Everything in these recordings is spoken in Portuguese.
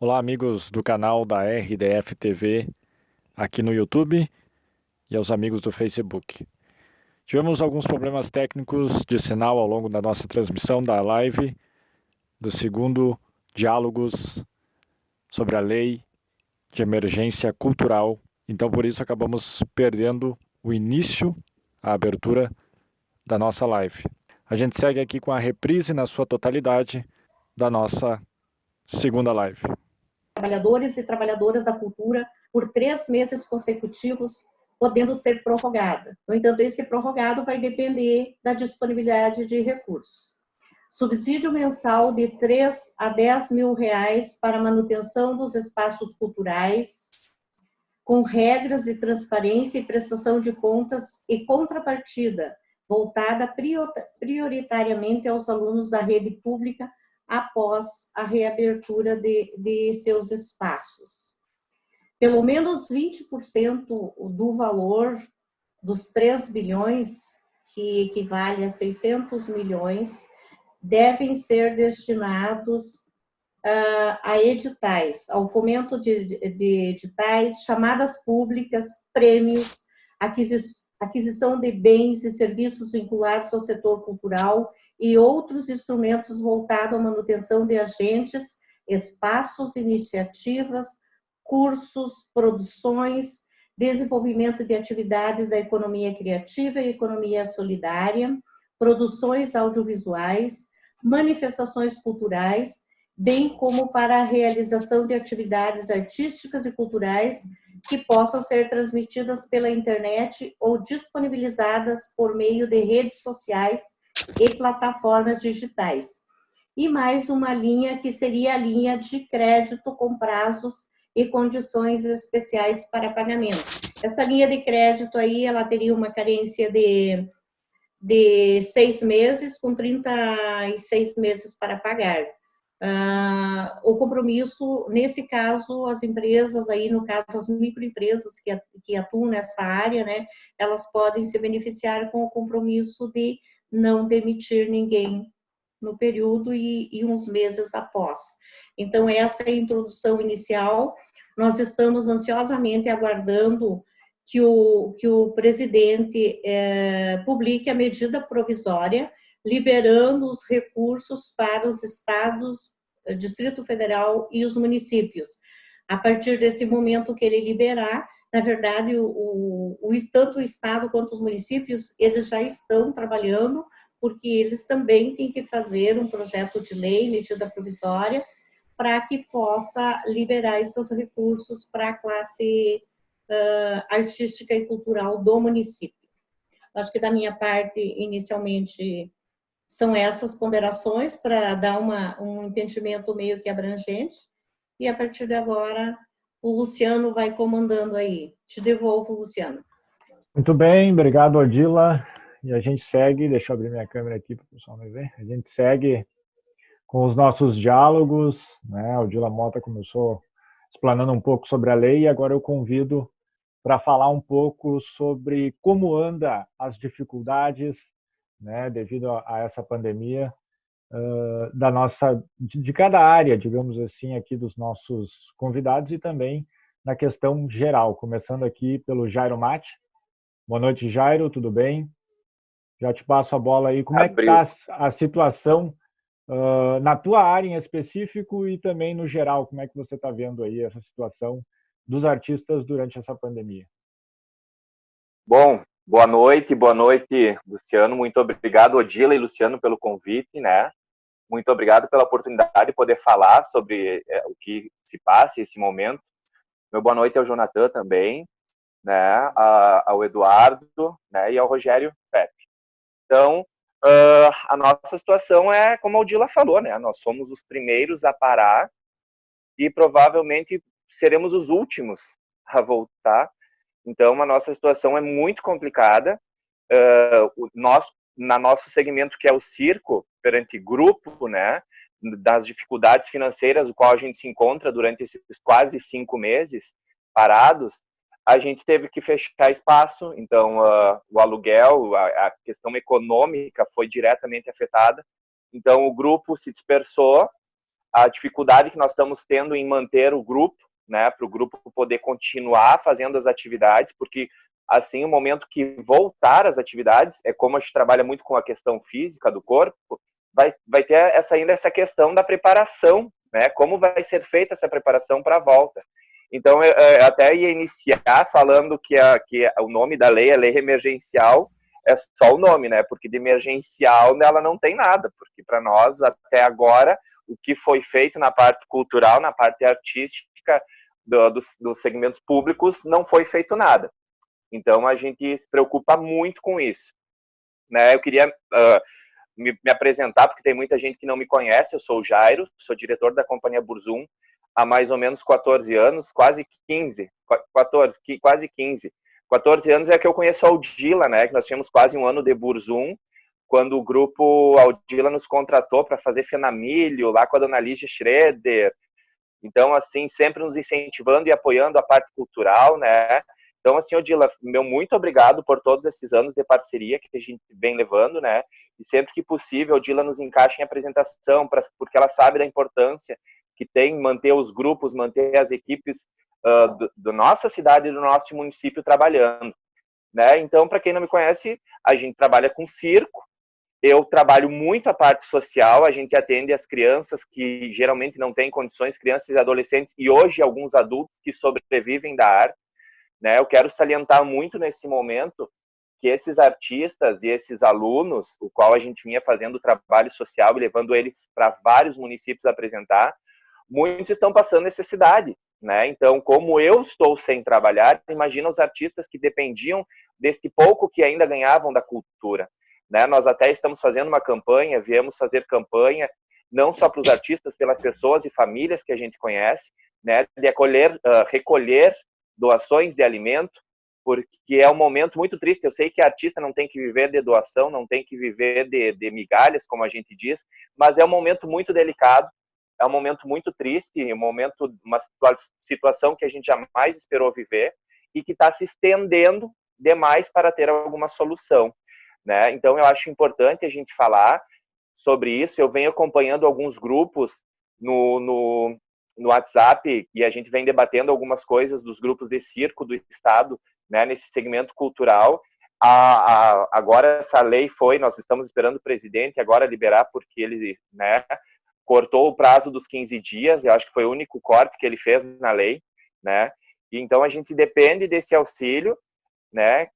Olá, amigos do canal da RDF TV aqui no YouTube e aos amigos do Facebook. Tivemos alguns problemas técnicos de sinal ao longo da nossa transmissão da live do segundo Diálogos sobre a Lei de Emergência Cultural. Então, por isso, acabamos perdendo o início, a abertura da nossa live. A gente segue aqui com a reprise na sua totalidade da nossa segunda live. Trabalhadores e trabalhadoras da cultura por 3 meses consecutivos, podendo ser prorrogada. No entanto, esse prorrogado vai depender da disponibilidade de recursos. Subsídio mensal de 3 a 10 mil reais para manutenção dos espaços culturais, com regras de transparência e prestação de contas e contrapartida, voltada prioritariamente aos alunos da rede pública após a reabertura de seus espaços. Pelo menos 20% do valor dos 3 bilhões, que equivale a 600 milhões, devem ser destinados a editais, ao fomento de editais, chamadas públicas, prêmios, aquisição de bens e serviços vinculados ao setor cultural e outros instrumentos voltados à manutenção de agentes, espaços, iniciativas, cursos, produções, desenvolvimento de atividades da economia criativa e economia solidária, produções audiovisuais, manifestações culturais, bem como para a realização de atividades artísticas e culturais que possam ser transmitidas pela internet ou disponibilizadas por meio de redes sociais e plataformas digitais. E mais uma linha que seria a linha de crédito com prazos e condições especiais para pagamento. Essa linha de crédito aí, ela teria uma carência de 6 meses, com 36 meses para pagar. O compromisso, nesse caso, as empresas aí, no caso, as microempresas que atuam nessa área, né, elas podem se beneficiar com o compromisso de não demitir ninguém no período e uns meses após. Então, essa é a introdução inicial. Nós estamos ansiosamente aguardando que o presidente publique a medida provisória, liberando os recursos para os estados, Distrito Federal e os municípios. A partir desse momento que ele liberar, na verdade, tanto o estado quanto os municípios, eles já estão trabalhando, porque eles também têm que fazer um projeto de lei, medida provisória, para que possa liberar esses recursos para a classe artística e cultural do município. Acho que da minha parte, inicialmente, são essas ponderações para dar um entendimento meio que abrangente, e a partir de agora o Luciano vai comandando aí. Te devolvo, Luciano. Muito bem, obrigado, Odila. E a gente segue, deixa eu abrir minha câmera aqui para o pessoal me ver. A gente segue com os nossos diálogos, né? A Odila Mota começou explanando um pouco sobre a lei e agora eu convido para falar um pouco sobre como anda as dificuldades, né, devido a essa pandemia, da nossa, de cada área, digamos assim, aqui dos nossos convidados e também na questão geral, começando aqui pelo Jairo Mate. Boa noite, Jairo, tudo bem? Já te passo a bola aí. Como é que está a situação na tua área em específico e também no geral? Como é que você está vendo aí essa situação dos artistas durante essa pandemia? Bom, boa noite, Luciano. Muito obrigado, Odila e Luciano, pelo convite, né? Muito obrigado pela oportunidade de poder falar sobre o que se passa esse momento. Meu boa noite ao Jonathan também, né? Ao Eduardo, né? E ao Rogério Pepe. Então, a nossa situação é, como a Odila falou, né? Nós somos os primeiros a parar e provavelmente seremos os últimos a voltar. Então, a nossa situação é muito complicada. No nosso segmento, que é o circo, perante grupo, né, das dificuldades financeiras, o qual a gente se encontra durante esses quase 5 meses parados, a gente teve que fechar espaço. Então, o aluguel, a questão econômica foi diretamente afetada. Então, o grupo se dispersou, a dificuldade que nós estamos tendo em manter o grupo, né, para o grupo poder continuar fazendo as atividades, porque assim, o momento que voltar às atividades, é como a gente trabalha muito com a questão física do corpo, vai ter ainda essa questão da preparação, né, como vai ser feita essa preparação para a volta. Então, eu até ia iniciar falando que o nome da lei, a lei emergencial, é só o nome, né? Porque de emergencial ela não tem nada, porque para nós, até agora, o que foi feito na parte cultural, na parte artística, dos segmentos públicos, não foi feito nada. Então, a gente se preocupa muito com isso. Né? Eu queria me apresentar, porque tem muita gente que não me conhece. Eu sou o Jairo, sou diretor da Companhia Burzum há mais ou menos 14 anos, quase 15. 14 anos é que eu conheço a Aldila, né? Que nós tínhamos quase um ano de Burzum, quando o grupo Aldila nos contratou para fazer Fenamilho, lá com a dona Lígia Schroeder. Então, assim, sempre nos incentivando e apoiando a parte cultural, né? Então, assim, Odila, meu muito obrigado por todos esses anos de parceria que a gente vem levando, né? E sempre que possível, a Odila nos encaixa em apresentação, porque ela sabe da importância que tem manter os grupos, manter as equipes da nossa cidade e do nosso município trabalhando, né? Então, para quem não me conhece, a gente trabalha com circo. Eu trabalho muito a parte social, a gente atende as crianças que geralmente não têm condições, crianças e adolescentes, e hoje alguns adultos que sobrevivem da arte. Né? Eu quero salientar muito nesse momento que esses artistas e esses alunos, o qual a gente vinha fazendo trabalho social e levando eles para vários municípios apresentar, muitos estão passando necessidade. Né? Então, como eu estou sem trabalhar, imagina os artistas que dependiam desse pouco que ainda ganhavam da cultura. Né? Nós até estamos fazendo uma campanha, viemos fazer campanha, não só para os artistas, pelas pessoas e famílias que a gente conhece, né? De recolher doações de alimento, porque é um momento muito triste. Eu sei que artista não tem que viver de doação, não tem que viver de migalhas, como a gente diz, mas é um momento muito delicado, é um momento muito triste, uma situação que a gente jamais esperou viver e que está se estendendo demais para ter alguma solução. Né? Então, eu acho importante a gente falar sobre isso. Eu venho acompanhando alguns grupos no WhatsApp e a gente vem debatendo algumas coisas dos grupos de circo do Estado, né, nesse segmento cultural. Agora essa lei nós estamos esperando o presidente agora liberar, porque ele, né, cortou o prazo dos 15 dias, eu acho que foi o único corte que ele fez na lei, né, e então a gente depende desse auxílio, né,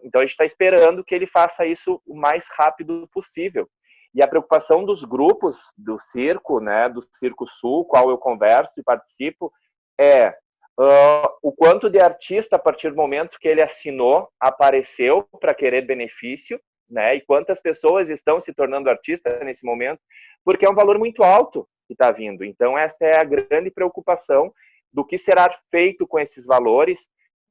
então a gente está esperando que ele faça isso o mais rápido possível. E a preocupação dos grupos do circo, né, do Circo Sul, qual eu converso e participo, é o quanto de artista, a partir do momento que ele assinou, apareceu para querer benefício, né, e quantas pessoas estão se tornando artistas nesse momento, porque é um valor muito alto que está vindo. Então, essa é a grande preocupação do que será feito com esses valores,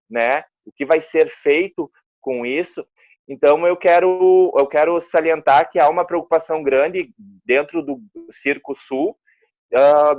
né, o que vai ser feito com isso. Então, eu quero salientar que há uma preocupação grande dentro do Circo Sul,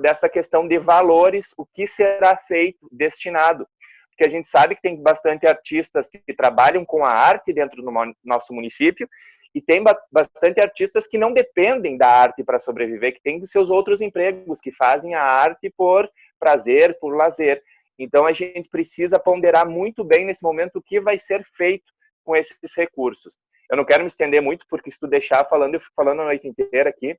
dessa questão de valores, o que será feito, destinado. Porque a gente sabe que tem bastante artistas que trabalham com a arte dentro do nosso município, e tem bastante artistas que não dependem da arte para sobreviver, que têm seus outros empregos, que fazem a arte por prazer, por lazer. Então, a gente precisa ponderar muito bem nesse momento o que vai ser feito com esses recursos. Eu não quero me estender muito, porque se tu deixar falando, eu fico falando a noite inteira aqui,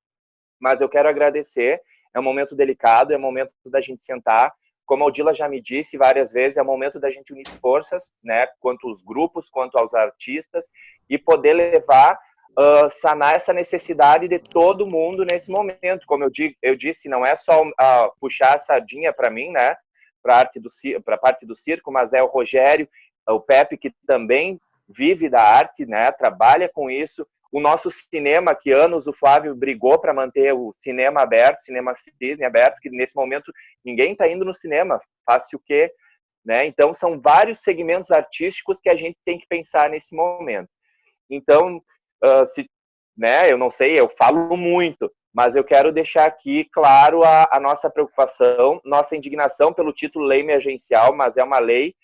mas eu quero agradecer. É um momento delicado, é um momento da gente sentar. Como a Odila já me disse várias vezes, é o momento da gente unir forças, né, quanto aos grupos, quanto aos artistas, e poder levar, sanar essa necessidade de todo mundo nesse momento. Como eu disse, não é só puxar a sardinha para mim, né, para a parte do circo, mas é o Rogério, o Pepe, que também vive da arte, né, trabalha com isso. O nosso cinema, que anos o Flávio brigou para manter o cinema aberto, cinema Cisne aberto, que nesse momento ninguém está indo no cinema, faz-se o quê? Né? Então, são vários segmentos artísticos que a gente tem que pensar nesse momento. Então, né, eu não sei, eu falo muito, mas eu quero deixar aqui claro a nossa preocupação, nossa indignação pelo título Lei Emergencial, mas é uma lei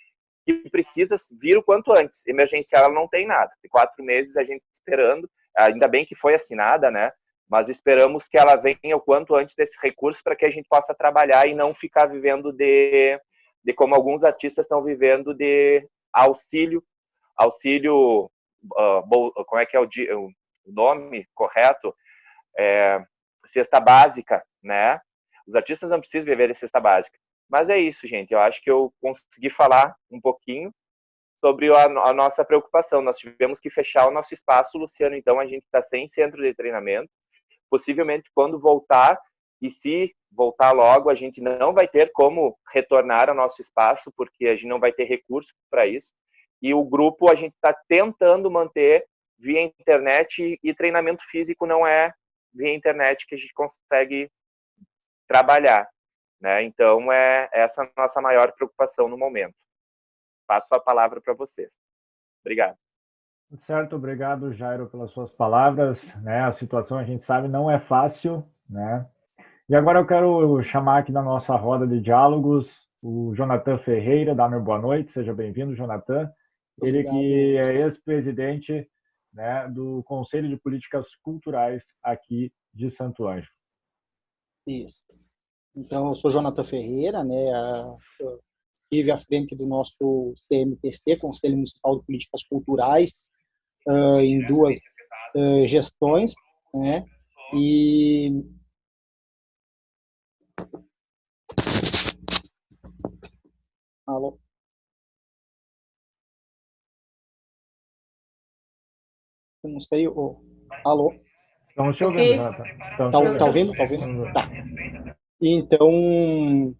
que precisa vir o quanto antes. Emergencial ela não tem nada. Tem 4 meses a gente esperando, ainda bem que foi assinada, né, mas esperamos que ela venha o quanto antes desse recurso para que a gente possa trabalhar e não ficar vivendo de como alguns artistas estão vivendo, de auxílio, como é que é o nome correto? Cesta básica, né? Os artistas não precisam viver de cesta básica. Mas é isso, gente. Eu acho que eu consegui falar um pouquinho sobre a nossa preocupação. Nós tivemos que fechar o nosso espaço, Luciano, então a gente está sem centro de treinamento. Possivelmente, quando voltar, e se voltar logo, a gente não vai ter como retornar ao nosso espaço, porque a gente não vai ter recurso para isso. E o grupo a gente está tentando manter via internet, e treinamento físico não é via internet que a gente consegue trabalhar, né? Então, essa a nossa maior preocupação no momento. Passo a palavra para vocês. Obrigado. Certo, obrigado, Jairo, pelas suas palavras, né? A situação, a gente sabe, não é fácil, né? E agora eu quero chamar aqui na nossa roda de diálogos o Jonathan Ferreira. Dá meu boa noite, seja bem-vindo, Jonathan. Ele que é ex-presidente, né, do Conselho de Políticas Culturais aqui de Santo Ângelo. Isso. Então, eu sou Jonathan Ferreira, né? Estive à frente do nosso CMPC, Conselho Municipal de Políticas Culturais, em 2 gestões, né? E alô. Eu não sei, alô. Estamos te ouvindo, Jonathan. Tá ouvindo? Tá ouvindo? Tá. Então,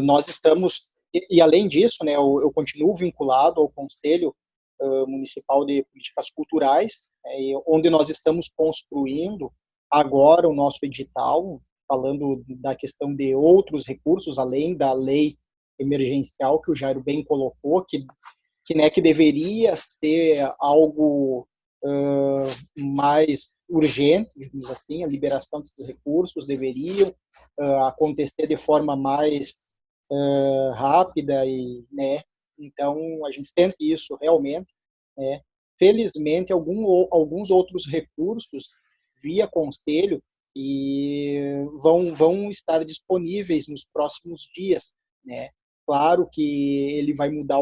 nós estamos, e além disso, né, eu continuo vinculado ao Conselho Municipal de Políticas Culturais, onde nós estamos construindo agora o nosso edital, falando da questão de outros recursos, além da lei emergencial que o Jairo bem colocou, que deveria ser algo mais urgente, digamos assim, a liberação desses recursos deveriam acontecer de forma mais rápida, e, né, então a gente sente isso realmente, né. Felizmente, alguns outros recursos via conselho e vão estar disponíveis nos próximos dias, né. Claro que ele vai mudar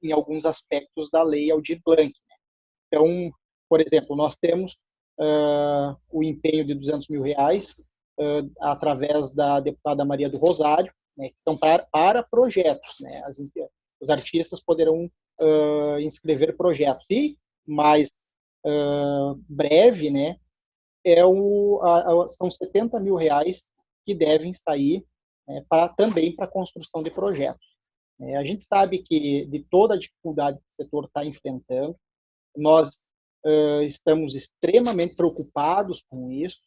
em alguns aspectos da lei Aldir Blanc, né. Então, por exemplo, nós temos o empenho de R$200 mil através da deputada Maria do Rosário, né, que são para projetos, né. Os artistas poderão inscrever projetos. E mais breve, né, são R$70 mil que devem sair, né, também para a construção de projetos. A gente sabe que de toda a dificuldade que o setor está enfrentando, nós estamos extremamente preocupados com isso,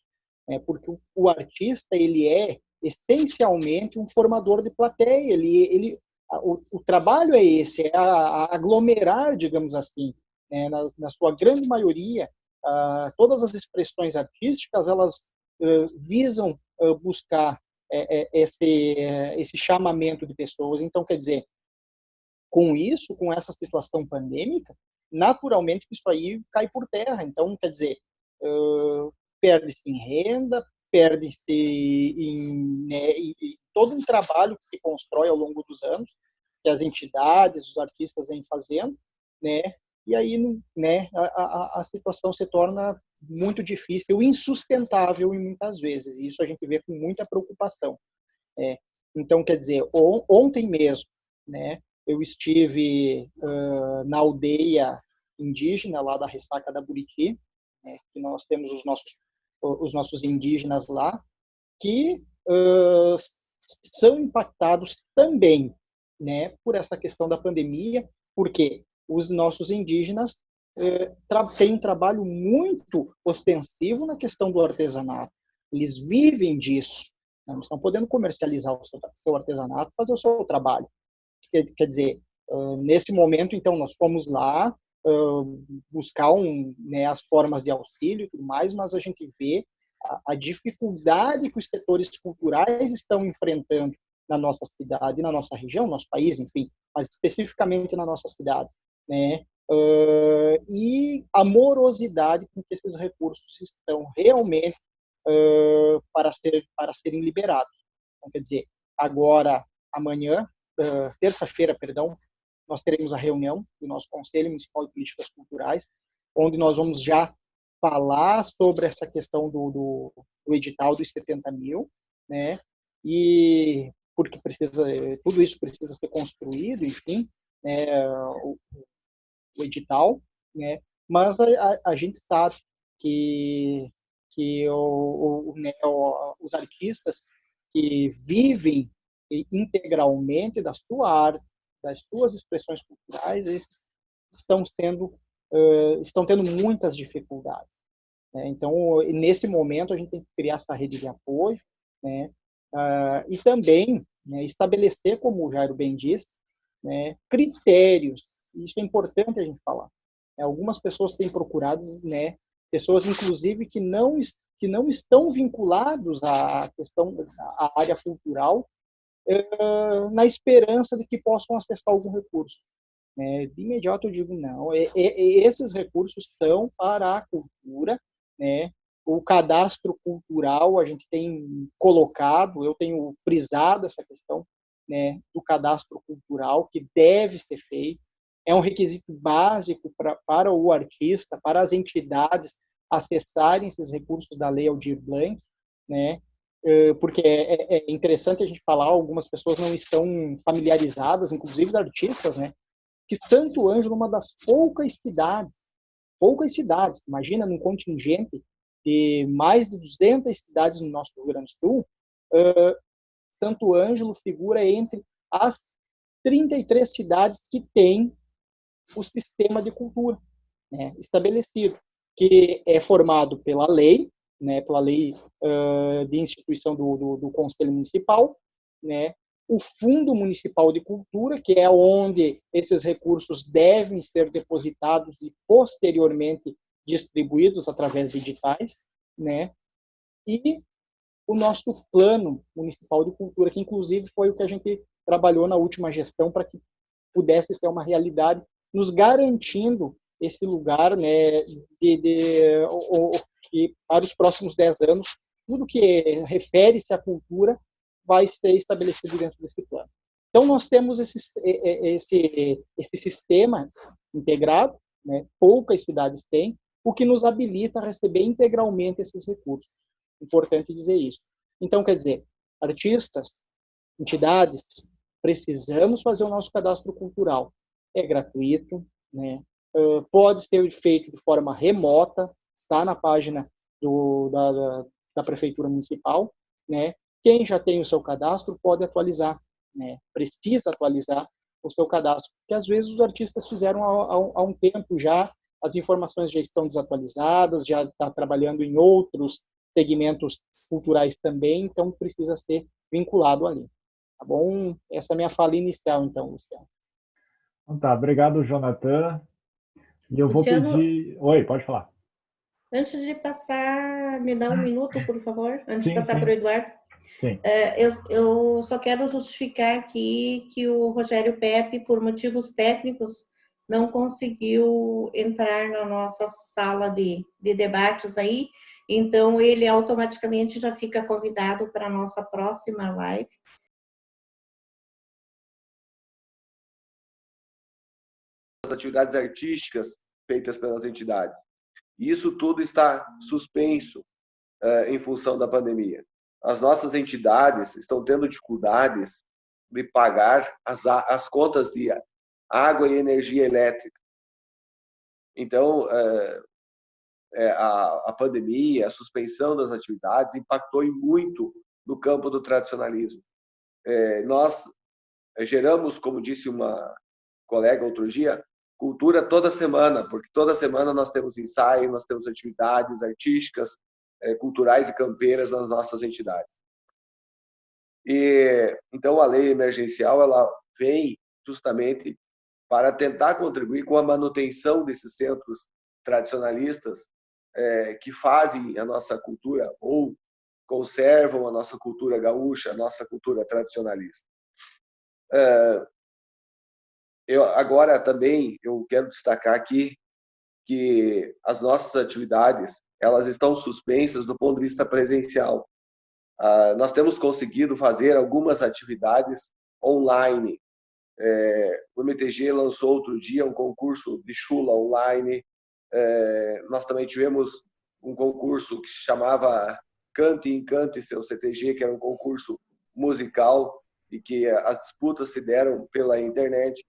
porque o artista ele é essencialmente um formador de plateia. O trabalho é esse, é aglomerar, digamos assim, na sua grande maioria, todas as expressões artísticas elas visam buscar esse chamamento de pessoas. Então, quer dizer, com isso, com essa situação pandêmica, naturalmente isso aí cai por terra. Então, quer dizer, perde-se em renda, perde-se em todo um trabalho que se constrói ao longo dos anos, que as entidades, os artistas vêm fazendo, né? E aí, né, a situação se torna muito difícil, insustentável em muitas vezes. E isso a gente vê com muita preocupação. Então, quer dizer, ontem mesmo, né, eu estive na aldeia indígena lá da Ressaca da Buriti, né, que nós temos os nossos indígenas lá, que são impactados também, né, por essa questão da pandemia, porque os nossos indígenas têm um trabalho muito ostensivo na questão do artesanato. Eles vivem disso, né, não estão podendo comercializar o seu artesanato, fazer o seu trabalho. Quer dizer, nesse momento, então, nós fomos lá buscar as formas de auxílio e tudo mais, mas a gente vê a dificuldade que os setores culturais estão enfrentando na nossa cidade, na nossa região, no nosso país, enfim, mas especificamente na nossa cidade, né? E a morosidade com que esses recursos estão realmente para serem liberados. Então, quer dizer, agora, amanhã, terça-feira, perdão, nós teremos a reunião do nosso Conselho Municipal de Políticas Culturais, onde nós vamos já falar sobre essa questão do edital dos 70 mil, né? E porque tudo isso precisa ser construído, enfim, né, o edital, né? Mas a gente sabe que né, os artistas que vivem integralmente da sua arte, das suas expressões culturais, eles estão tendo muitas dificuldades, né? Então, nesse momento, a gente tem que criar essa rede de apoio, né? E também, né, estabelecer, como o Jairo bem disse, né, critérios. Isso é importante a gente falar. Algumas pessoas têm procurado, né, pessoas, inclusive, que não estão vinculados à questão à área cultural, na esperança de que possam acessar algum recurso. De imediato eu digo não, esses recursos são para a cultura, né? O cadastro cultural a gente tem colocado, eu tenho frisado essa questão, né, do cadastro cultural que deve ser feito, é um requisito básico para o artista, para as entidades acessarem esses recursos da Lei Aldir Blanc, né? Porque é interessante a gente falar, algumas pessoas não estão familiarizadas, inclusive os artistas, né? Que Santo Ângelo é uma das poucas cidades, imagina num contingente de mais de 200 cidades no nosso Rio Grande do Sul, Santo Ângelo figura entre as 33 cidades que têm o sistema de cultura, né, estabelecido, que é formado pela lei, né, pela lei de instituição do Conselho Municipal, né, o Fundo Municipal de Cultura, que é onde esses recursos devem ser depositados e posteriormente distribuídos através de editais, né, e o nosso Plano Municipal de Cultura, que inclusive foi o que a gente trabalhou na última gestão para que pudesse ser uma realidade, nos garantindo esse lugar, né, que para os próximos 10 anos, tudo que refere-se à cultura vai ser estabelecido dentro desse plano. Então, nós temos esse sistema integrado, né, poucas cidades têm, o que nos habilita a receber integralmente esses recursos. Importante dizer isso. Então, quer dizer, artistas, entidades, precisamos fazer o nosso cadastro cultural. É gratuito, né? Pode ser feito de forma remota, está na página da Prefeitura Municipal, né? Quem já tem o seu cadastro pode atualizar, né? Precisa atualizar o seu cadastro, porque às vezes os artistas fizeram há um tempo já, as informações já estão desatualizadas, já está trabalhando em outros segmentos culturais também, então precisa ser vinculado ali. Tá bom? Essa é a minha fala inicial, então, Luciano. Então tá, obrigado, Jonathan. E eu vou Luciano, pedir... Oi, pode falar. antes de passar, me dá um minuto, por favor, antes de Sim, passar para o Eduardo. Sim. Eu só quero justificar aqui que o Rogério Pepe, por motivos técnicos, não conseguiu entrar na nossa sala de debates aí, então ele automaticamente já fica convidado para a nossa próxima live. As atividades artísticas feitas pelas entidades. Isso tudo está suspenso em função da pandemia. As nossas entidades estão tendo dificuldades de pagar as contas de água e energia elétrica. Então, a pandemia, a suspensão das atividades impactou muito no campo do tradicionalismo. Nós geramos, como disse uma colega outro dia, cultura toda semana, porque toda semana nós temos ensaio, nós temos atividades artísticas, culturais e campeiras nas nossas entidades. E então a lei emergencial ela vem justamente para tentar contribuir com a manutenção desses centros tradicionalistas que fazem a nossa cultura ou conservam a nossa cultura gaúcha, a nossa cultura tradicionalista. Agora também eu quero destacar aqui que as nossas atividades elas estão suspensas do ponto de vista presencial. Nós temos conseguido fazer algumas atividades online. O MTG lançou outro dia um concurso de chula online. Nós também tivemos um concurso que se chamava Cante e Encante Seu CTG, que era um concurso musical e que as disputas se deram pela internet.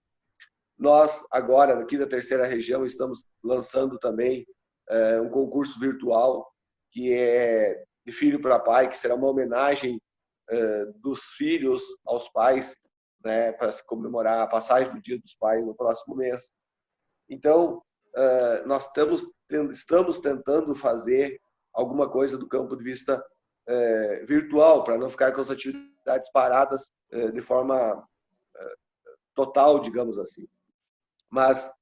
Nós, agora, aqui da Terceira Região, estamos lançando também um concurso virtual, que é de filho para pai, que será uma homenagem dos filhos aos pais, né, para se comemorar a passagem do Dia dos Pais no próximo mês. Então, nós estamos tentando fazer alguma coisa do campo de vista virtual, para não ficar com as atividades paradas de forma total, digamos assim. Mas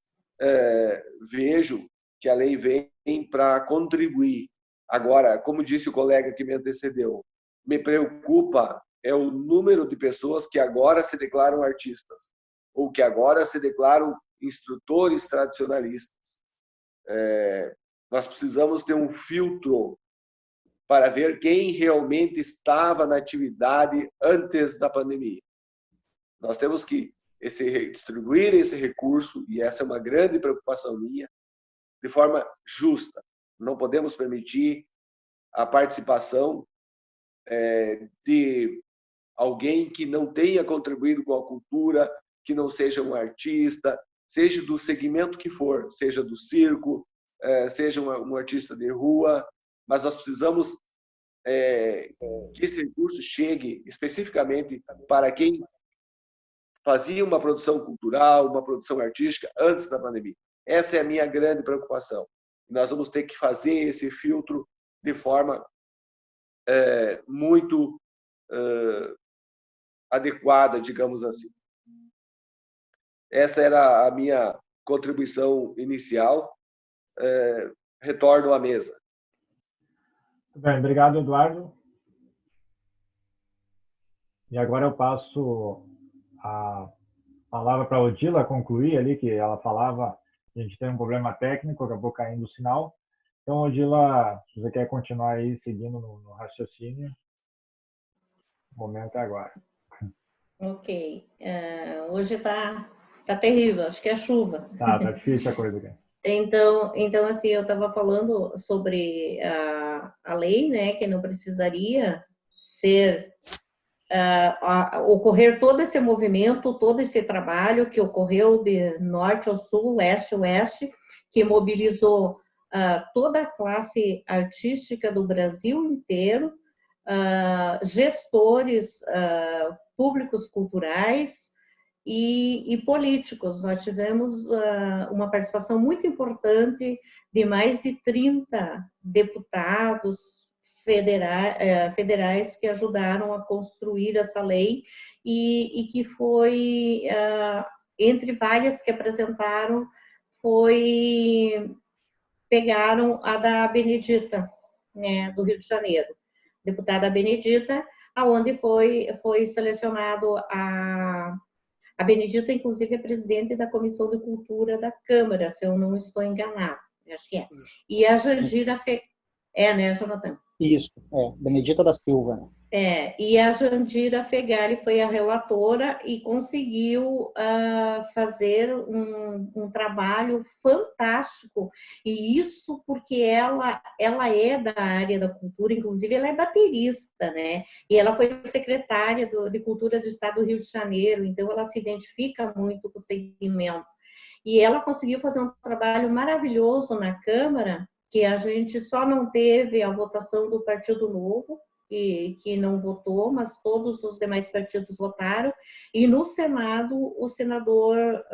vejo que a lei vem para contribuir. Agora, como disse o colega que me antecedeu, me preocupa o número de pessoas que agora se declaram artistas ou que agora se declaram instrutores tradicionalistas. Nós precisamos ter um filtro para ver quem realmente estava na atividade antes da pandemia. Nós temos que distribuir esse recurso, e essa é uma grande preocupação minha, de forma justa. Não podemos permitir a participação de alguém que não tenha contribuído com a cultura, que não seja um artista, seja do segmento que for, seja do circo, seja um artista de rua, mas nós precisamos que esse recurso chegue especificamente para quem fazia uma produção cultural, uma produção artística antes da pandemia. Essa é a minha grande preocupação. Nós vamos ter que fazer esse filtro de forma muito adequada, digamos assim. Essa era a minha contribuição inicial. Retorno à mesa. Muito bem, obrigado, Eduardo. E agora eu passo a palavra para a Odila concluir ali, que ela falava que a gente tem um problema técnico, acabou caindo o sinal. Então, Odila, se você quer continuar aí seguindo no raciocínio, o momento é agora. Ok. Hoje tá terrível, acho que é chuva. Tá difícil a coisa aqui. Então assim, eu estava falando sobre a lei, né, que não precisaria ser ocorrer todo esse movimento, todo esse trabalho que ocorreu de norte ao sul, leste a oeste, que mobilizou toda a classe artística do Brasil inteiro, gestores públicos culturais e políticos. Nós tivemos uma participação muito importante de mais de 30 deputados federais que ajudaram a construir essa lei e que foi, entre várias que apresentaram, pegaram a da Benedita, né, do Rio de Janeiro. Deputada Benedita, aonde foi selecionado a Benedita, inclusive, é presidente da Comissão de Cultura da Câmara, se eu não estou enganada, acho que é. E a Jandira né, Jonathan? Isso, Benedita da Silva. E a Jandira Fegali foi a relatora e conseguiu fazer um trabalho fantástico, e isso porque ela é da área da cultura, inclusive ela é baterista, né? E ela foi secretária de Cultura do Estado do Rio de Janeiro, então ela se identifica muito com o segmento. E ela conseguiu fazer um trabalho maravilhoso na Câmara, que a gente só não teve a votação do Partido Novo, que não votou, mas todos os demais partidos votaram, e no Senado o senador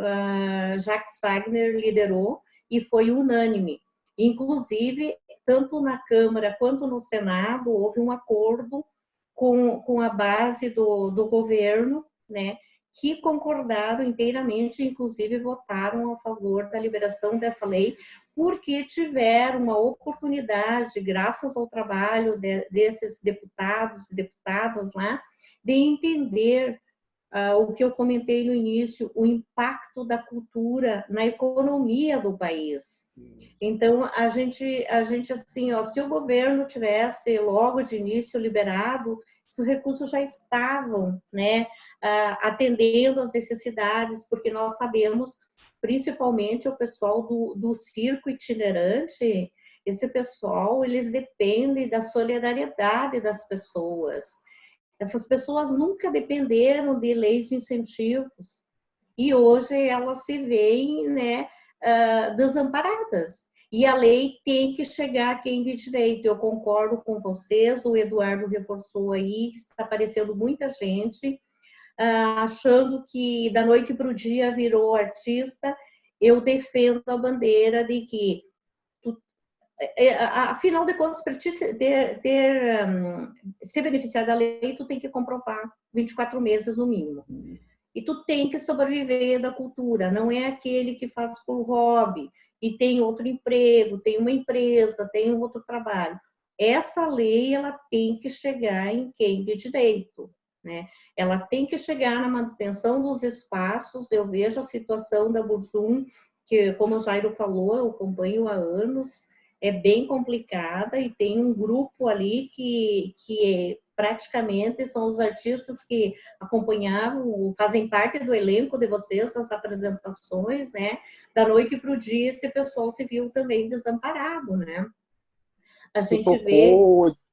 Jacques Wagner liderou e foi unânime. Inclusive, tanto na Câmara quanto no Senado, houve um acordo com a base do governo, né, que concordaram inteiramente, inclusive votaram a favor da liberação dessa lei, porque tiveram a oportunidade, graças ao trabalho desses deputados e deputadas lá, de entender o que eu comentei no início, o impacto da cultura na economia do país. Então, a gente assim, ó, se o governo tivesse logo de início liberado, esses recursos já estavam, né, atendendo às necessidades, porque nós sabemos, principalmente o pessoal do circo itinerante, esse pessoal, eles dependem da solidariedade das pessoas. Essas pessoas nunca dependeram de leis de incentivos e hoje elas se veem, né, desamparadas. E a lei tem que chegar a quem de direito. Eu concordo com vocês, o Eduardo reforçou aí, está aparecendo muita gente achando que da noite para o dia virou artista. Eu defendo a bandeira de que afinal de contas, para te ser beneficiário da lei, tu tem que comprovar 24 meses no mínimo. E tu tem que sobreviver da cultura, não é aquele que faz por hobby e tem outro emprego, tem uma empresa, tem um outro trabalho. Essa lei, ela tem que chegar em quem de direito, né? Ela tem que chegar na manutenção dos espaços. Eu vejo a situação da Burzum, que, como o Jairo falou, eu acompanho há anos, é bem complicada e tem um grupo ali que praticamente são os artistas que acompanhavam, fazem parte do elenco de vocês, as apresentações, né? Da noite para o dia, esse pessoal se viu também desamparado, né? A gente vê...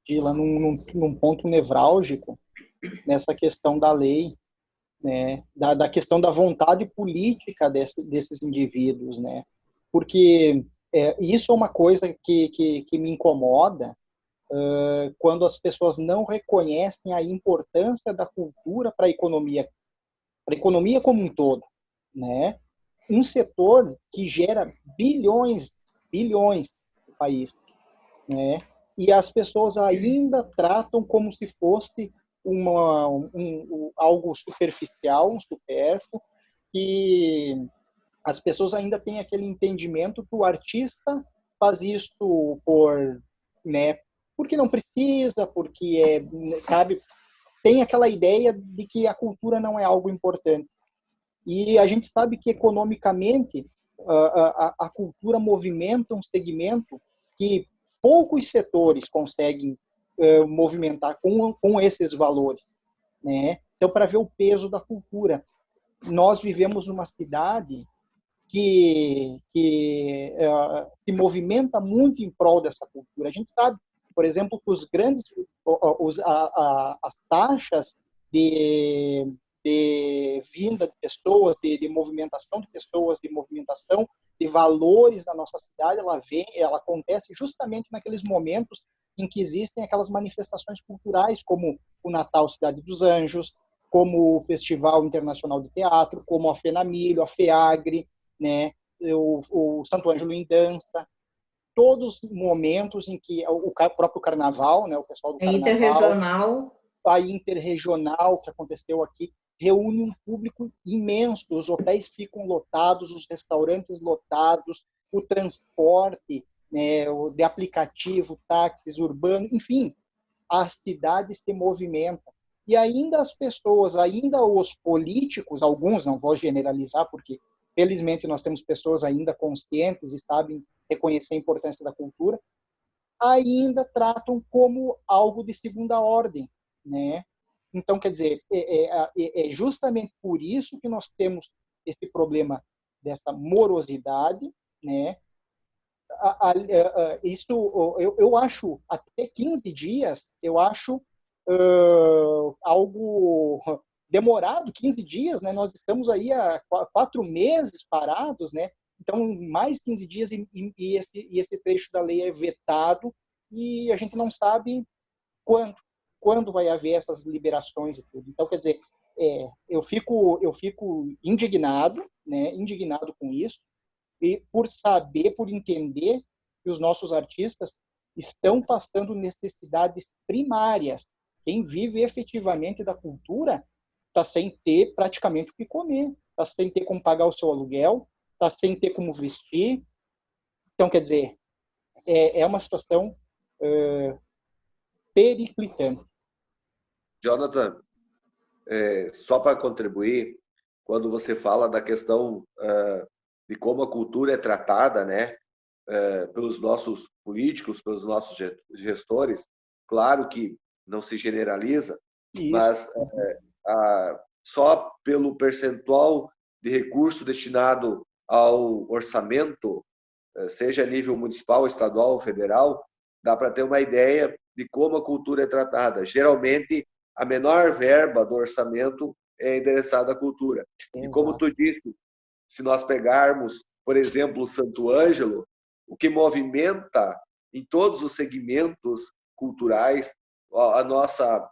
Dila, num ponto nevrálgico nessa questão da lei, né? Da questão da vontade política desses indivíduos, né? Porque isso é uma coisa que me incomoda quando as pessoas não reconhecem a importância da cultura para a economia como um todo, né? Um setor que gera bilhões no país, né? E as pessoas ainda tratam como se fosse algo superficial, um supérfluo, que as pessoas ainda têm aquele entendimento que o artista faz isso né, porque não precisa, porque sabe, tem aquela ideia de que a cultura não é algo importante. E a gente sabe que economicamente a cultura movimenta um segmento que poucos setores conseguem movimentar com esses valores, né? Então, para ver o peso da cultura, nós vivemos numa cidade que se movimenta muito em prol dessa cultura. A gente sabe, por exemplo, que as taxas de vinda de pessoas, de movimentação de pessoas, de movimentação de valores da nossa cidade, ela acontece justamente naqueles momentos em que existem aquelas manifestações culturais, como o Natal Cidade dos Anjos, como o Festival Internacional de Teatro, como a FENAMILHO, a FEAGRE, né, o Santo Ângelo em Dança, todos momentos em que o próprio Carnaval, né, o pessoal do Carnaval, a Interregional que aconteceu aqui, reúne um público imenso, os hotéis ficam lotados, os restaurantes lotados, o transporte, né, de aplicativo, táxis urbanos, enfim, a cidade se movimenta. E ainda as pessoas, ainda os políticos, alguns, não vou generalizar, porque felizmente nós temos pessoas ainda conscientes e sabem reconhecer a importância da cultura, ainda tratam como algo de segunda ordem, né? Então, quer dizer, é justamente por isso que nós temos esse problema dessa morosidade, né? Isso, eu acho, até 15 dias, eu acho algo demorado, 15 dias, né? Nós estamos aí há 4 meses parados, né? Então, mais 15 dias e esse trecho da lei é vetado e a gente não sabe quando vai haver essas liberações e tudo. Então, quer dizer, eu fico indignado, né? Indignado com isso, e por entender que os nossos artistas estão passando necessidades primárias. Quem vive efetivamente da cultura está sem ter praticamente o que comer, está sem ter como pagar o seu aluguel, está sem ter como vestir. Então, quer dizer, é uma situação periclitante. Jonathan, só para contribuir, quando você fala da questão de como a cultura é tratada, né, pelos nossos políticos, pelos nossos gestores, claro que não se generaliza, Isso. mas só pelo percentual de recurso destinado ao orçamento, seja a nível municipal, estadual ou federal, dá para ter uma ideia de como a cultura é tratada. Geralmente, a menor verba do orçamento é endereçada à cultura. Exato. E como tu disse, se nós pegarmos, por exemplo, o Santo Ângelo, o que movimenta em todos os segmentos culturais a nossa,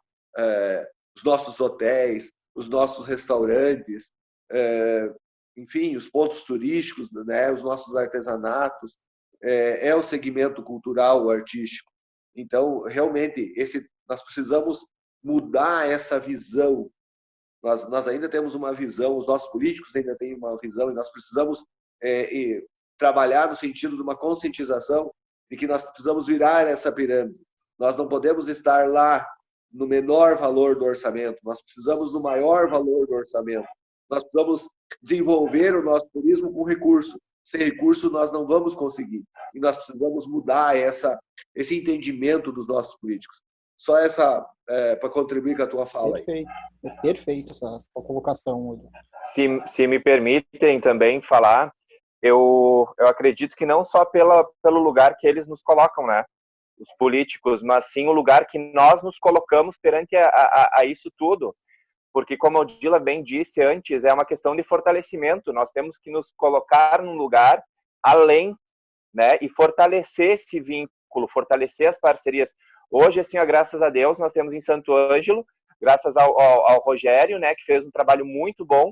os nossos hotéis, os nossos restaurantes, enfim, os pontos turísticos, né, os nossos artesanatos, é o segmento cultural, artístico. Então, realmente, nós precisamos mudar essa visão. Nós ainda temos uma visão, os nossos políticos ainda têm uma visão, e nós precisamos trabalhar no sentido de uma conscientização de que nós precisamos virar essa pirâmide. Nós não podemos estar lá no menor valor do orçamento, nós precisamos do maior valor do orçamento. Nós precisamos desenvolver o nosso turismo com recurso. Sem recurso, nós não vamos conseguir. E nós precisamos mudar esse entendimento dos nossos políticos. Só essa para contribuir com a tua fala aí. Perfeito. É perfeito essa colocação. Se me permitem também falar, eu acredito que não só pelo lugar que eles nos colocam, né? Os políticos, mas sim o lugar que nós nos colocamos perante a isso tudo. Porque, como a Odila bem disse antes, é uma questão de fortalecimento. Nós temos que nos colocar num lugar além, né? E fortalecer esse vínculo, fortalecer as parcerias. Hoje, assim, graças a Deus, nós temos em Santo Ângelo, graças ao Rogério, né, que fez um trabalho muito bom,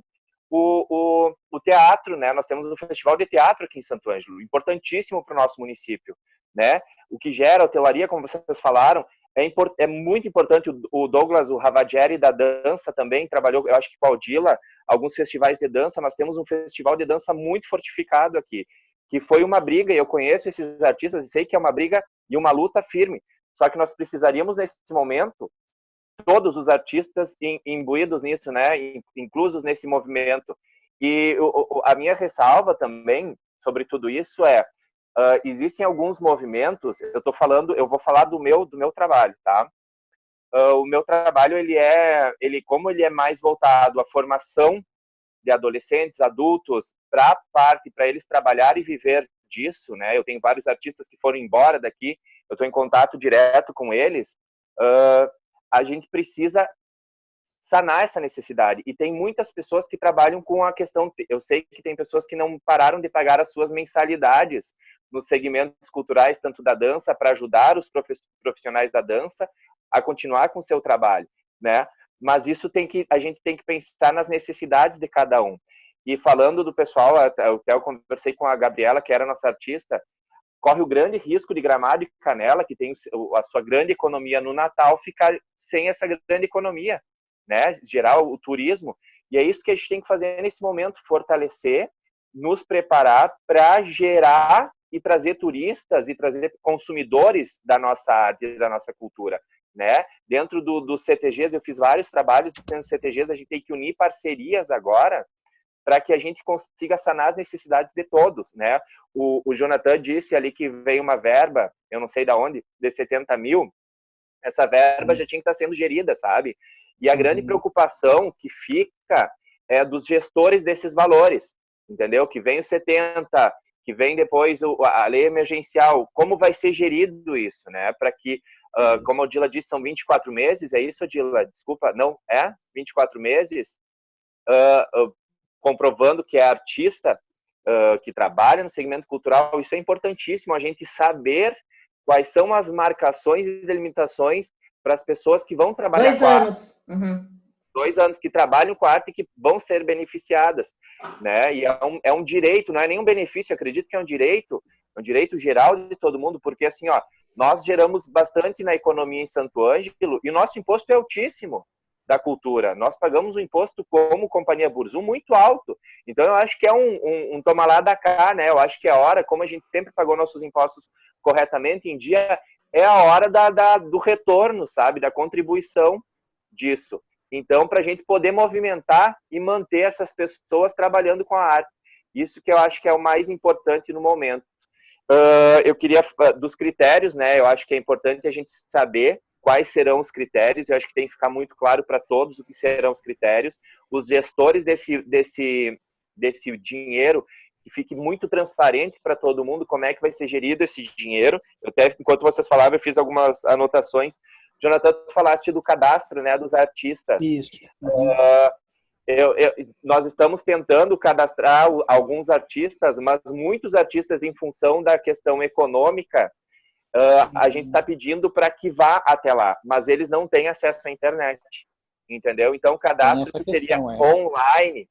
o teatro, né? Nós temos um festival de teatro aqui em Santo Ângelo, importantíssimo para o nosso município, né? O que gera hotelaria, como vocês falaram, é muito importante. O Douglas, o Ravadieri da dança também trabalhou, eu acho que com a Odila, alguns festivais de dança. Nós temos um festival de dança muito fortificado aqui, que foi uma briga, e eu conheço esses artistas e sei que é uma briga e uma luta firme. Só que nós precisaríamos, nesse momento, todos os artistas imbuídos nisso, né, inclusos nesse movimento. E a minha ressalva também sobre tudo isso existem alguns movimentos. Eu vou falar do meu trabalho, tá? O meu trabalho, como ele é mais voltado à formação de adolescentes, adultos, para eles trabalharem e viver disso, né? Eu tenho vários artistas que foram embora daqui, eu estou em contato direto com eles. A gente precisa sanar essa necessidade. E tem muitas pessoas que trabalham com a questão. Eu sei que tem pessoas que não pararam de pagar as suas mensalidades nos segmentos culturais, tanto da dança, para ajudar os profissionais da dança a continuar com o seu trabalho, né? Mas isso a gente tem que pensar nas necessidades de cada um. E falando do pessoal, eu conversei com a Gabriela, que era nossa artista, corre o grande risco de Gramado e Canela, que tem a sua grande economia no Natal, ficar sem essa grande economia, né? Gerar o turismo. E é isso que a gente tem que fazer nesse momento, fortalecer, nos preparar para gerar e trazer turistas e trazer consumidores da nossa arte, da nossa cultura, né? Dentro dos CTGs, eu fiz vários trabalhos dentro dos CTGs, a gente tem que unir parcerias agora para que a gente consiga sanar as necessidades de todos, né? O Jonathan disse ali que veio uma verba, eu não sei de onde, de 70 mil, essa verba já tinha que estar sendo gerida, sabe? E a grande preocupação que fica é dos gestores desses valores, entendeu? Que vem os 70, que vem depois a lei emergencial, como vai ser gerido isso, né? Para que, como a Odila disse, são 24 meses, é isso, Odila? Desculpa, não, 24 meses, comprovando que é artista, que trabalha no segmento cultural. Isso é importantíssimo, a gente saber quais são as marcações e delimitações para as pessoas que vão trabalhar 2 anos. Uhum. 2 anos que trabalham com a arte e que vão ser beneficiadas, né? E é um direito, não é nenhum benefício, eu acredito que é um direito geral de todo mundo, porque assim, nós geramos bastante na economia em Santo Ângelo e o nosso imposto é altíssimo da cultura. Nós pagamos um imposto como Companhia Burzum muito alto. Então eu acho que é um toma lá da cá, né? Eu acho que é a hora, como a gente sempre pagou nossos impostos corretamente em dia, é a hora do retorno, sabe? Da contribuição disso. Então, para a gente poder movimentar e manter essas pessoas trabalhando com a arte. Isso que eu acho que é o mais importante no momento. Eu queria, dos critérios, né? Eu acho que é importante a gente saber quais serão os critérios. Eu acho que tem que ficar muito claro para todos o que serão os critérios. Os gestores desse dinheiro, que fique muito transparente para todo mundo como é que vai ser gerido esse dinheiro. Eu até, enquanto vocês falavam, eu fiz algumas anotações. Jonathan, tu falaste do cadastro, né, dos artistas. Isso. Uhum. Nós estamos tentando cadastrar alguns artistas, mas muitos artistas, em função da questão econômica, a gente está pedindo para que vá até lá, mas eles não têm acesso à internet, entendeu? Então, o cadastro que seria online,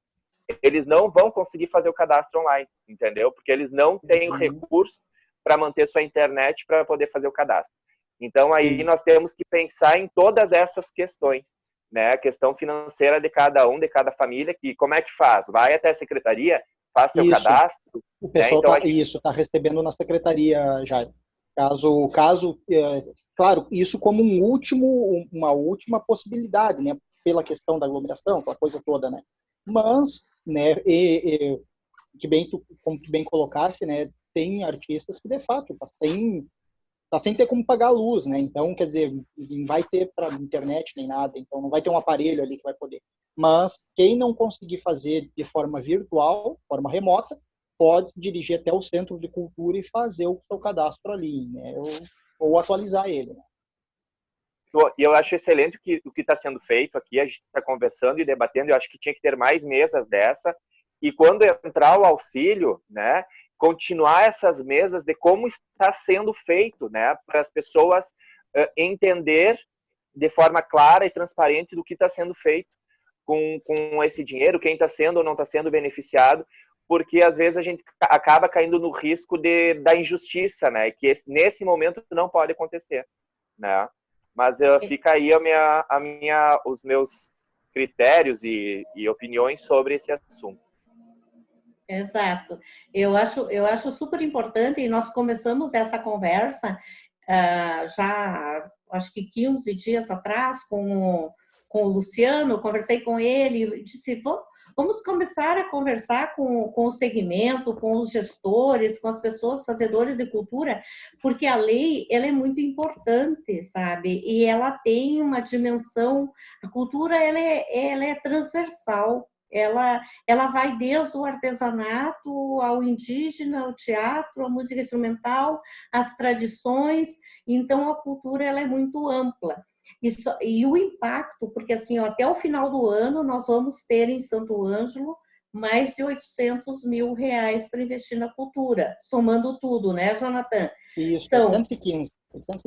eles não vão conseguir fazer o cadastro online, entendeu? Porque eles não têm o recurso para manter sua internet para poder fazer o cadastro. Então, aí nós temos que pensar em todas essas questões, né? A questão financeira de cada um, de cada família, que como é que faz? Vai até a secretaria, faz seu cadastro. O pessoal né? Então, tá recebendo na secretaria já. Claro, isso como uma última possibilidade, né? Pela questão da aglomeração, aquela coisa toda, né? Mas, né? Como tu bem colocaste, né? Tem artistas que de fato tá sem ter como pagar a luz, né? Então, quer dizer, não vai ter para internet nem nada, então não vai ter um aparelho ali que vai poder. Mas quem não conseguir fazer de forma virtual, forma remota, pode se dirigir até o Centro de Cultura e fazer o seu cadastro ali, né? Ou atualizar ele. Né? E eu acho excelente o que está sendo feito aqui, a gente está conversando e debatendo, eu acho que tinha que ter mais mesas dessa, e quando entrar o auxílio, né, continuar essas mesas de como está sendo feito, né, para as pessoas entender de forma clara e transparente do que está sendo feito com esse dinheiro, quem está sendo ou não está sendo beneficiado, porque às vezes a gente acaba caindo no risco da injustiça, né, que nesse momento não pode acontecer, né. Mas fica aí os meus critérios e opiniões sobre esse assunto. Exato. Eu acho super importante, e nós começamos essa conversa já, acho que 15 dias atrás, com o Luciano, conversei com ele e disse, vamos começar a conversar com o segmento, com os gestores, com as pessoas fazedoras de cultura, porque a lei, ela é muito importante, sabe? E ela tem uma dimensão, a cultura, ela é transversal. Ela vai desde o artesanato ao indígena, ao teatro, à música instrumental, às tradições. Então, a cultura ela é muito ampla. E o impacto, porque assim, até o final do ano, nós vamos ter em Santo Ângelo mais de 800 mil reais para investir na cultura, somando tudo, né, Jonathan? Isso, são 815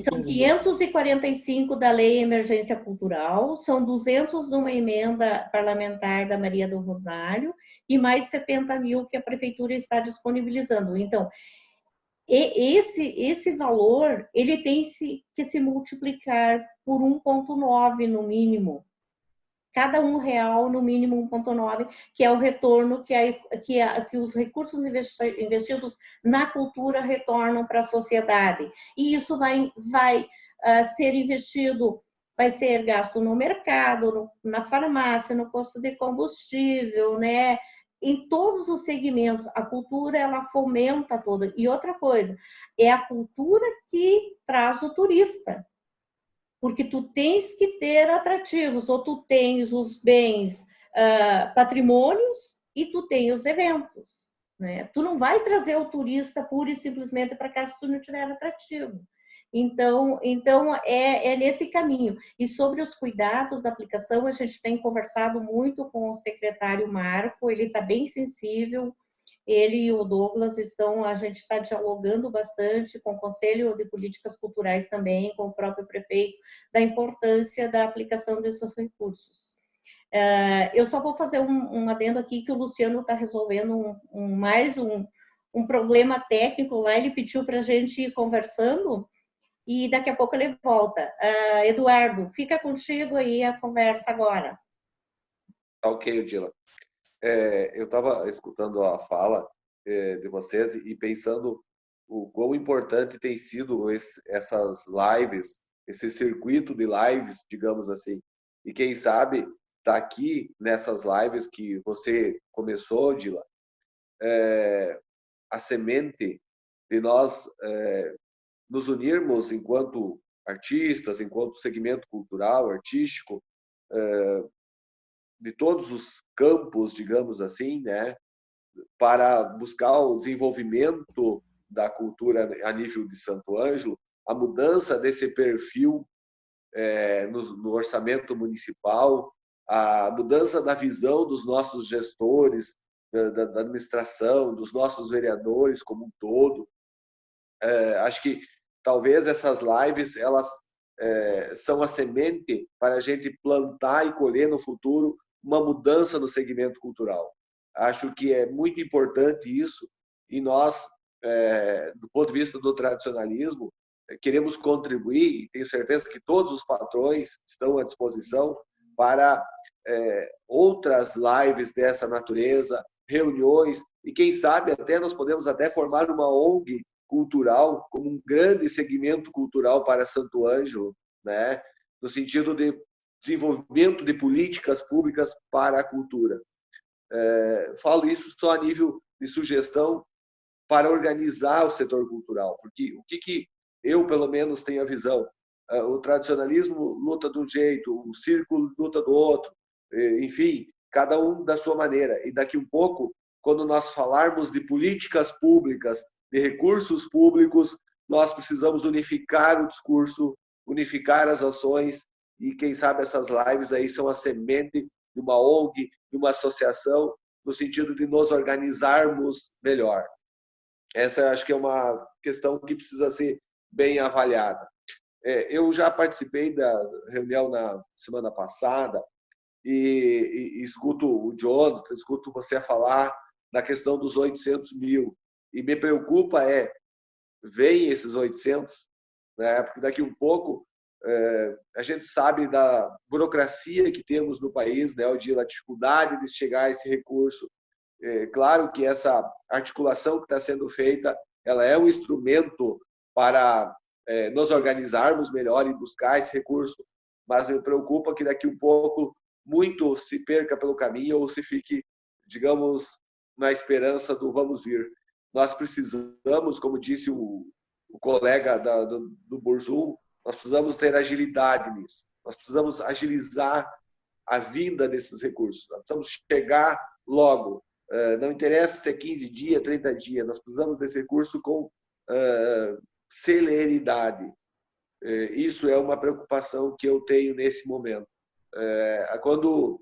são 545 da Lei Emergência Cultural, são 200 numa emenda parlamentar da Maria do Rosário e mais 70 mil que a Prefeitura está disponibilizando. Então, esse valor, ele tem que se multiplicar por 1,9 no mínimo. Cada R$1, no mínimo 1,9, que é o retorno que os recursos investidos na cultura retornam para a sociedade. E isso vai ser investido, vai ser gasto no mercado, na farmácia, no posto de combustível, né? Em todos os segmentos. A cultura, ela fomenta toda. E outra coisa, é a cultura que traz o turista. Porque tu tens que ter atrativos, ou tu tens os bens patrimônios e tu tens os eventos. Né? Tu não vai trazer o turista pura e simplesmente para cá se tu não tiver atrativo. Então é nesse caminho. E sobre os cuidados da aplicação, a gente tem conversado muito com o secretário Marco, ele está bem sensível. Ele e o Douglas a gente está dialogando bastante com o Conselho de Políticas Culturais também, com o próprio prefeito, da importância da aplicação desses recursos. Eu só vou fazer um adendo aqui, que o Luciano está resolvendo mais um problema técnico lá, ele pediu para a gente ir conversando, e daqui a pouco ele volta. Eduardo, fica contigo aí a conversa agora. Ok, Odila. Eu estava escutando a fala de vocês e pensando o quão importante tem sido essas lives, esse circuito de lives, digamos assim. E quem sabe estar aqui nessas lives que você começou, Dila, a semente de nós nos unirmos enquanto artistas, enquanto segmento cultural, artístico, de todos os campos, digamos assim, né, para buscar o desenvolvimento da cultura a nível de Santo Ângelo, a mudança desse perfil no orçamento municipal, a mudança da visão dos nossos gestores, da administração, dos nossos vereadores como um todo. Acho que talvez essas lives elas são a semente para a gente plantar e colher no futuro uma mudança no segmento cultural. Acho que é muito importante isso e nós, do ponto de vista do tradicionalismo, queremos contribuir, e tenho certeza que todos os patrões estão à disposição para outras lives dessa natureza, reuniões, e quem sabe até nós podemos até formar uma ONG cultural como um grande segmento cultural para Santo Ângelo, né? No sentido de desenvolvimento de políticas públicas para a cultura. Falo isso só a nível de sugestão para organizar o setor cultural, porque o que eu, pelo menos, tenho a visão, o tradicionalismo luta de um jeito, o círculo luta do outro, enfim, cada um da sua maneira. E daqui um pouco, quando nós falarmos de políticas públicas, de recursos públicos, nós precisamos unificar o discurso, unificar as ações, e quem sabe essas lives aí são a semente de uma ONG, de uma associação, no sentido de nos organizarmos melhor. Essa acho que é uma questão que precisa ser bem avaliada. Eu já participei da reunião na semana passada e escuto o Jonathan, escuto você falar da questão dos 800 mil. E me preocupa vem esses 800, né? Porque daqui um pouco a gente sabe da burocracia que temos no país, né? A dificuldade de chegar a esse recurso. Claro que essa articulação que está sendo feita, ela é um instrumento para nos organizarmos melhor e buscar esse recurso, mas me preocupa que daqui um pouco muito se perca pelo caminho ou se fique, digamos, na esperança do vamos vir. Nós precisamos, como disse o colega do Burzum, nós precisamos ter agilidade nisso. Nós precisamos agilizar a vinda desses recursos. Nós precisamos chegar logo. Não interessa se é 15 dias, 30 dias. Nós precisamos desse recurso com celeridade. Isso é uma preocupação que eu tenho nesse momento. Quando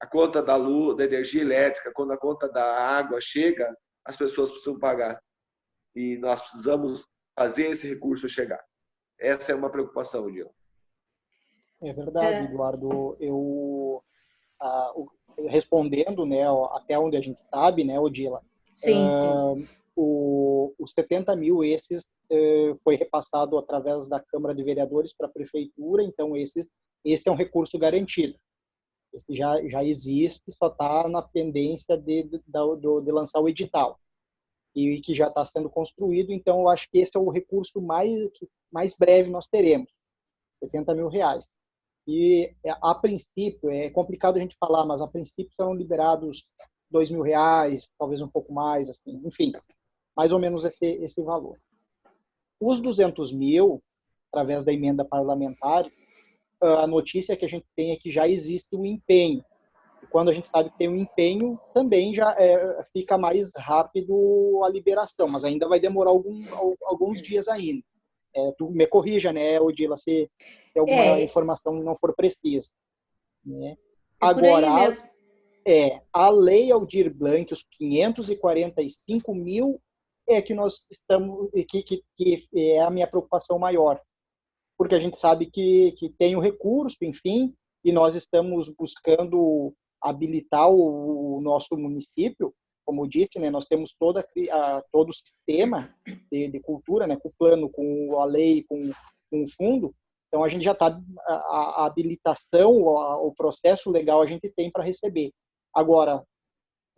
a conta da luz, da energia elétrica, quando a conta da água chega, as pessoas precisam pagar. E nós precisamos fazer esse recurso chegar. Essa é uma preocupação, Dila. É verdade, Eduardo. Respondendo, né, até onde a gente sabe, né, Odila, sim. Os 70 mil esses foi repassado através da Câmara de Vereadores para a Prefeitura, então esse é um recurso garantido. Esse já existe, só está na pendência de lançar o edital, e que já está sendo construído, então eu acho que esse é o recurso mais breve nós teremos, 70 mil reais. E a princípio, é complicado a gente falar, mas a princípio serão liberados 2 mil reais, talvez um pouco mais, assim, enfim, mais ou menos esse valor. Os 200 mil, através da emenda parlamentar, a notícia que a gente tem é que já existe o empenho. E quando a gente sabe que tem um empenho, também já fica mais rápido a liberação, mas ainda vai demorar alguns dias ainda. Tu me corrija, né, Odila, se alguma informação não for precisa. Né? Agora, a Lei Aldir Blanc, os 545 mil, é que nós estamos, que é a minha preocupação maior, porque a gente sabe que tem o recurso, enfim, e nós estamos buscando habilitar o nosso município. Como eu disse, né, nós temos todo o sistema de cultura, né, com o plano, com a lei, com o fundo. Então, a gente já está, a habilitação, o processo legal a gente tem para receber. Agora,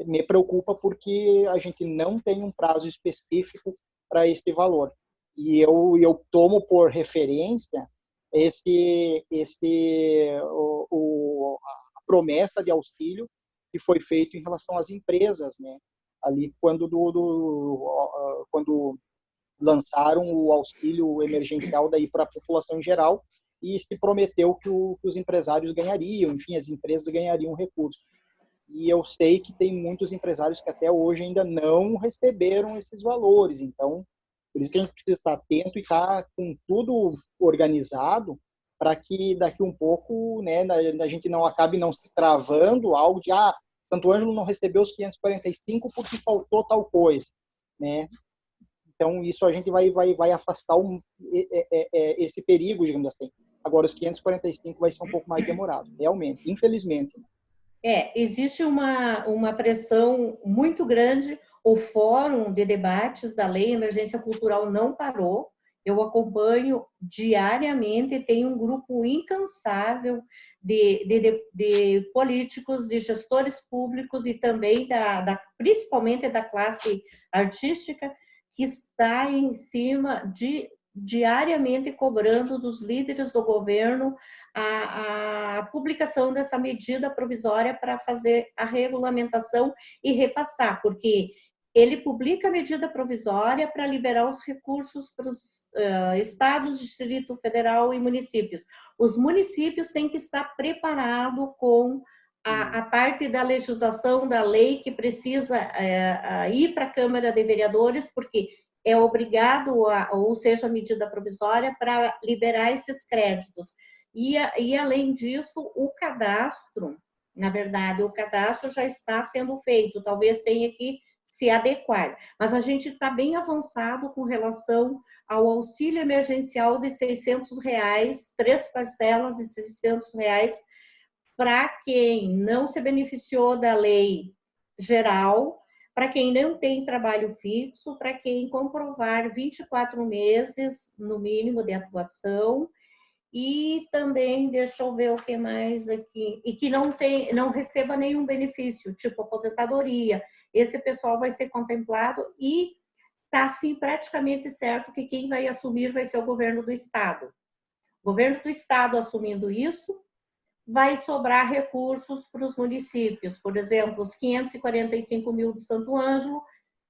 me preocupa porque a gente não tem um prazo específico para esse valor. E eu tomo por referência a promessa de auxílio que foi feito em relação às empresas, né? Ali quando lançaram o auxílio emergencial daí para a população em geral, e se prometeu que os empresários ganhariam, enfim, as empresas ganhariam recursos. E eu sei que tem muitos empresários que até hoje ainda não receberam esses valores. Então, por isso que a gente precisa estar atento e estar com tudo organizado para que daqui um pouco, né, a gente não acabe não se travando algo de Santo Ângelo não recebeu os 545 porque faltou tal coisa, né? Então, isso a gente vai afastar esse perigo, digamos assim. Agora, os 545 vai ser um pouco mais demorado, realmente, infelizmente. Existe uma pressão muito grande. O Fórum de Debates da Lei Emergência Cultural não parou. Eu acompanho diariamente, tem um grupo incansável de políticos, de gestores públicos e também principalmente da classe artística, que está em cima diariamente cobrando dos líderes do governo a publicação dessa medida provisória para fazer a regulamentação e repassar, porque ele publica a medida provisória para liberar os recursos para os estados, Distrito Federal e municípios. Os municípios têm que estar preparados com a parte da legislação, da lei que precisa ir para a Câmara de Vereadores, porque é obrigado, ou seja, a medida provisória, para liberar esses créditos. E, além disso, o cadastro, na verdade, o cadastro já está sendo feito, talvez tenha que se adequar. Mas a gente está bem avançado com relação ao auxílio emergencial de R$600, 3 parcelas de R$600, para quem não se beneficiou da lei geral, para quem não tem trabalho fixo, para quem comprovar 24 meses, no mínimo, de atuação, e também, deixa eu ver o que mais aqui, e que não receba nenhum benefício, tipo aposentadoria. Esse pessoal vai ser contemplado e está, assim, praticamente certo que quem vai assumir vai ser o governo do Estado. O governo do Estado assumindo isso, vai sobrar recursos para os municípios. Por exemplo, os 545 mil de Santo Ângelo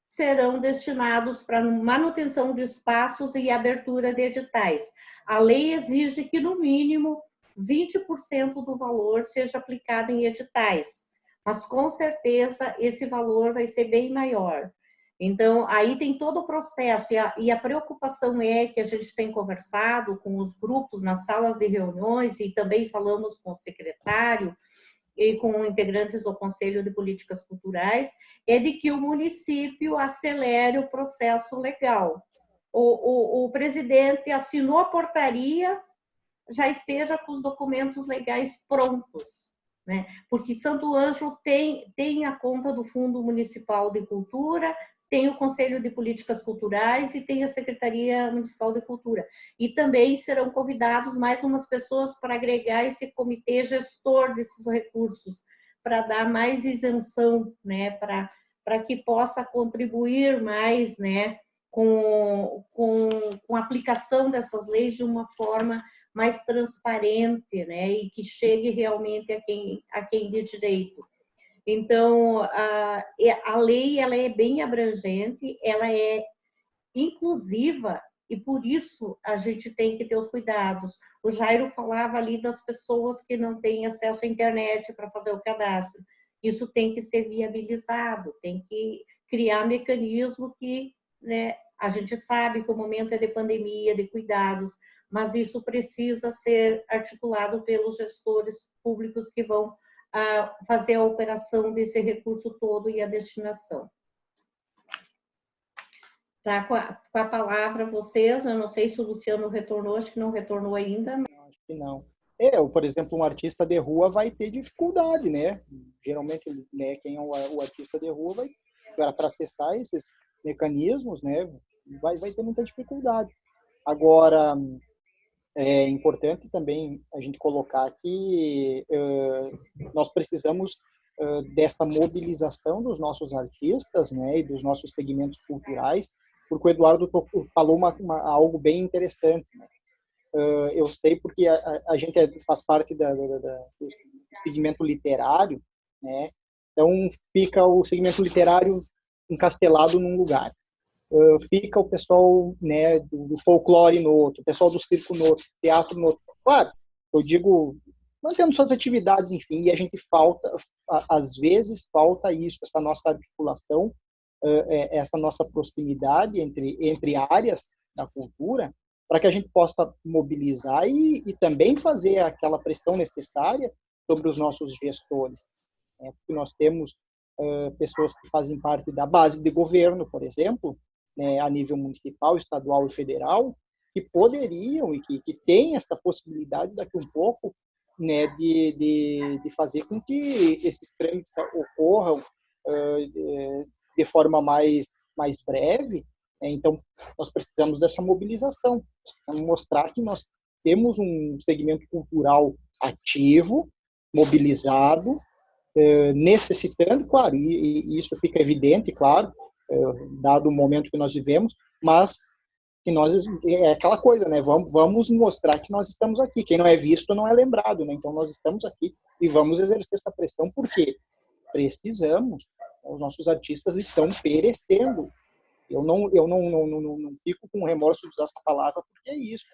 serão destinados para manutenção de espaços e abertura de editais. A lei exige que, no mínimo, 20% do valor seja aplicado em editais, mas, com certeza, esse valor vai ser bem maior. Então, aí tem todo o processo, e a preocupação é que a gente tem conversado com os grupos nas salas de reuniões, e também falamos com o secretário e com integrantes do Conselho de Políticas Culturais, é de que o município acelere o processo legal. O presidente assinou a portaria, já esteja com os documentos legais prontos, né? Porque Santo Ângelo tem a conta do Fundo Municipal de Cultura, tem o Conselho de Políticas Culturais e tem a Secretaria Municipal de Cultura. E também serão convidados mais umas pessoas para agregar esse comitê gestor desses recursos, para dar mais isenção, né, para que possa contribuir mais, né, com a aplicação dessas leis de uma forma mais transparente, né, e que chegue realmente a quem de direito. Então, a lei, ela é bem abrangente, ela é inclusiva, e por isso a gente tem que ter os cuidados. O Jairo falava ali das pessoas que não têm acesso à internet para fazer o cadastro. Isso tem que ser viabilizado, tem que criar mecanismo que, né, a gente sabe que o momento é de pandemia, de cuidados, mas isso precisa ser articulado pelos gestores públicos que vão fazer a operação desse recurso todo e a destinação. Tá com a palavra vocês, eu não sei se o Luciano retornou, acho que não retornou ainda. Acho que não. Por exemplo, um artista de rua vai ter dificuldade, né? Geralmente, né, quem é o artista de rua vai, para acessar esses mecanismos, né, vai ter muita dificuldade. Agora, é importante também a gente colocar que nós precisamos dessa mobilização dos nossos artistas, né, e dos nossos segmentos culturais, porque o Eduardo falou algo bem interessante, né? Eu sei porque a gente faz parte segmento literário, né? Então, fica o segmento literário encastelado num lugar. Fica o pessoal, né, do folclore no outro, o pessoal do circo no outro, teatro no outro. Claro, eu digo, mantendo suas atividades, enfim, e a gente às vezes falta isso, essa nossa articulação, essa nossa proximidade entre áreas da cultura, para que a gente possa mobilizar e também fazer aquela pressão necessária sobre os nossos gestores. Porque nós temos pessoas que fazem parte da base de governo, por exemplo, né, a nível municipal, estadual e federal, que poderiam e que têm essa possibilidade daqui um pouco, né, de fazer com que esses trâmites ocorram de forma mais breve. Então, nós precisamos dessa mobilização, mostrar que nós temos um segmento cultural ativo, mobilizado, necessitando, claro, e isso fica evidente, claro, dado o momento que nós vivemos, mas que nós, é aquela coisa, né? Vamos mostrar que nós estamos aqui. Quem não é visto não é lembrado, né? Então nós estamos aqui e vamos exercer essa pressão porque precisamos. Os nossos artistas estão perecendo. Eu não fico com remorso de usar essa palavra porque é isso.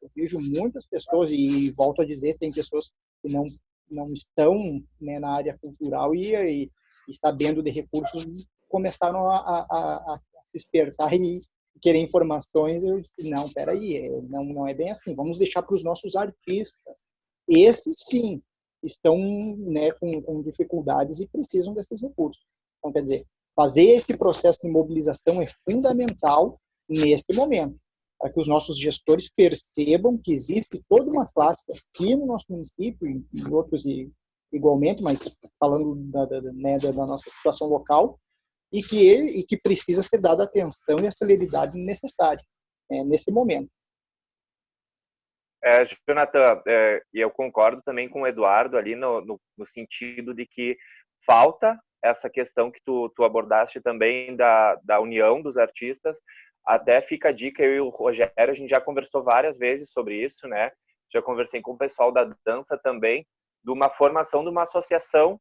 Eu vejo muitas pessoas e volto a dizer, tem pessoas que não estão, né, na área cultural e sabendo de recursos começaram a se despertar e querer informações. Eu disse, não, peraí, não é bem assim, vamos deixar para os nossos artistas. Esses, sim, estão, né, com dificuldades e precisam desses recursos. Então, quer dizer, fazer esse processo de mobilização é fundamental neste momento, para que os nossos gestores percebam que existe toda uma classe aqui no nosso município, e outros igualmente, mas falando da nossa situação local, e que precisa ser dada a atenção e a celeridade necessária nesse momento. Jonathan, e eu concordo também com o Eduardo ali no sentido de que falta essa questão que tu abordaste também da união dos artistas. Até fica a dica, eu e o Rogério, a gente já conversou várias vezes sobre isso, né? Já conversei com o pessoal da dança também, de uma formação de uma associação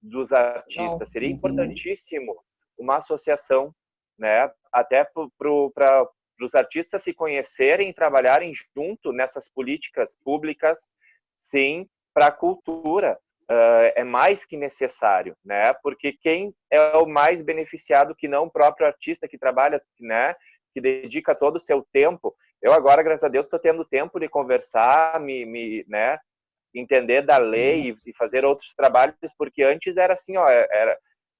dos artistas. Seria importantíssimo uma associação, né? Até para os artistas se conhecerem e trabalharem junto nessas políticas públicas, sim, para a cultura. É mais que necessário, né? Porque quem é o mais beneficiado que não o próprio artista que trabalha, né? Que dedica todo o seu tempo. Eu agora, graças a Deus, estou tendo tempo de conversar, né? Entender da lei e fazer outros trabalhos, porque antes era assim, ó,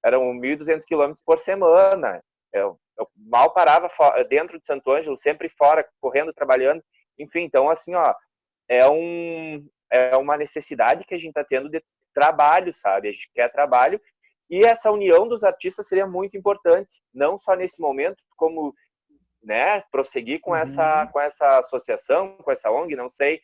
eram 1.200 quilômetros por semana. Eu mal parava dentro de Santo Ângelo, sempre fora, correndo, trabalhando. Enfim, então, assim, ó, é uma necessidade que a gente está tendo de trabalho, sabe? A gente quer trabalho e essa união dos artistas seria muito importante, não só nesse momento, como, né, prosseguir com essa associação, com essa ONG, não sei,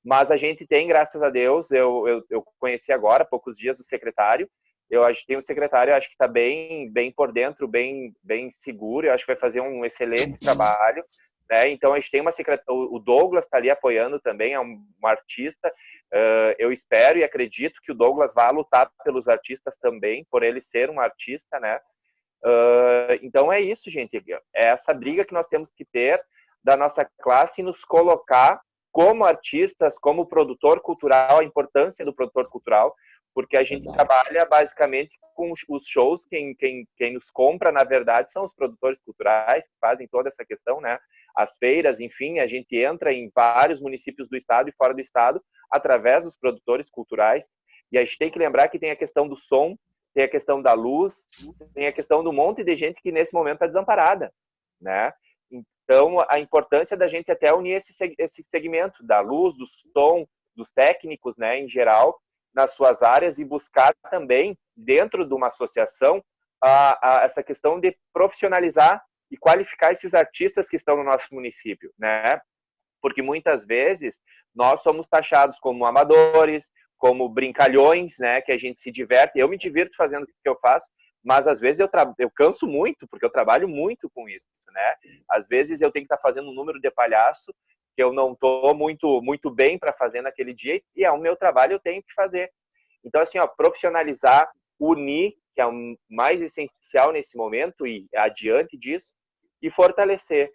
mas a gente tem, graças a Deus, eu conheci agora, há poucos dias, o secretário. Eu acho que tem um secretário, acho que está bem por dentro, bem seguro. Eu acho que vai fazer um excelente trabalho, né? Então a gente tem o Douglas está ali apoiando também, é um artista. Eu espero e acredito que o Douglas vá lutar pelos artistas também, por ele ser um artista, né? Então é isso, gente. É essa briga que nós temos que ter da nossa classe e nos colocar como artistas, como produtor cultural, a importância do produtor cultural, porque a gente trabalha basicamente com os shows, quem nos compra, na verdade, são os produtores culturais, que fazem toda essa questão, né? As feiras, enfim, a gente entra em vários municípios do estado e fora do estado, através dos produtores culturais, e a gente tem que lembrar que tem a questão do som, tem a questão da luz, tem a questão do monte de gente que nesse momento está desamparada, né? Então, a importância da gente até unir esse segmento da luz, do som, dos técnicos, né, em geral, nas suas áreas e buscar também, dentro de uma associação, essa questão de profissionalizar e qualificar esses artistas que estão no nosso município, né? Porque muitas vezes nós somos taxados como amadores, como brincalhões, né, que a gente se diverte. Eu me divirto fazendo o que eu faço, mas às vezes eu canso muito, porque eu trabalho muito com isso, né? Às vezes eu tenho que estar fazendo um número de palhaço que eu não estou muito bem para fazer naquele dia, e é o meu trabalho, eu tenho que fazer. Então, assim, ó, profissionalizar, unir, que é o mais essencial nesse momento e adiante disso, e fortalecer.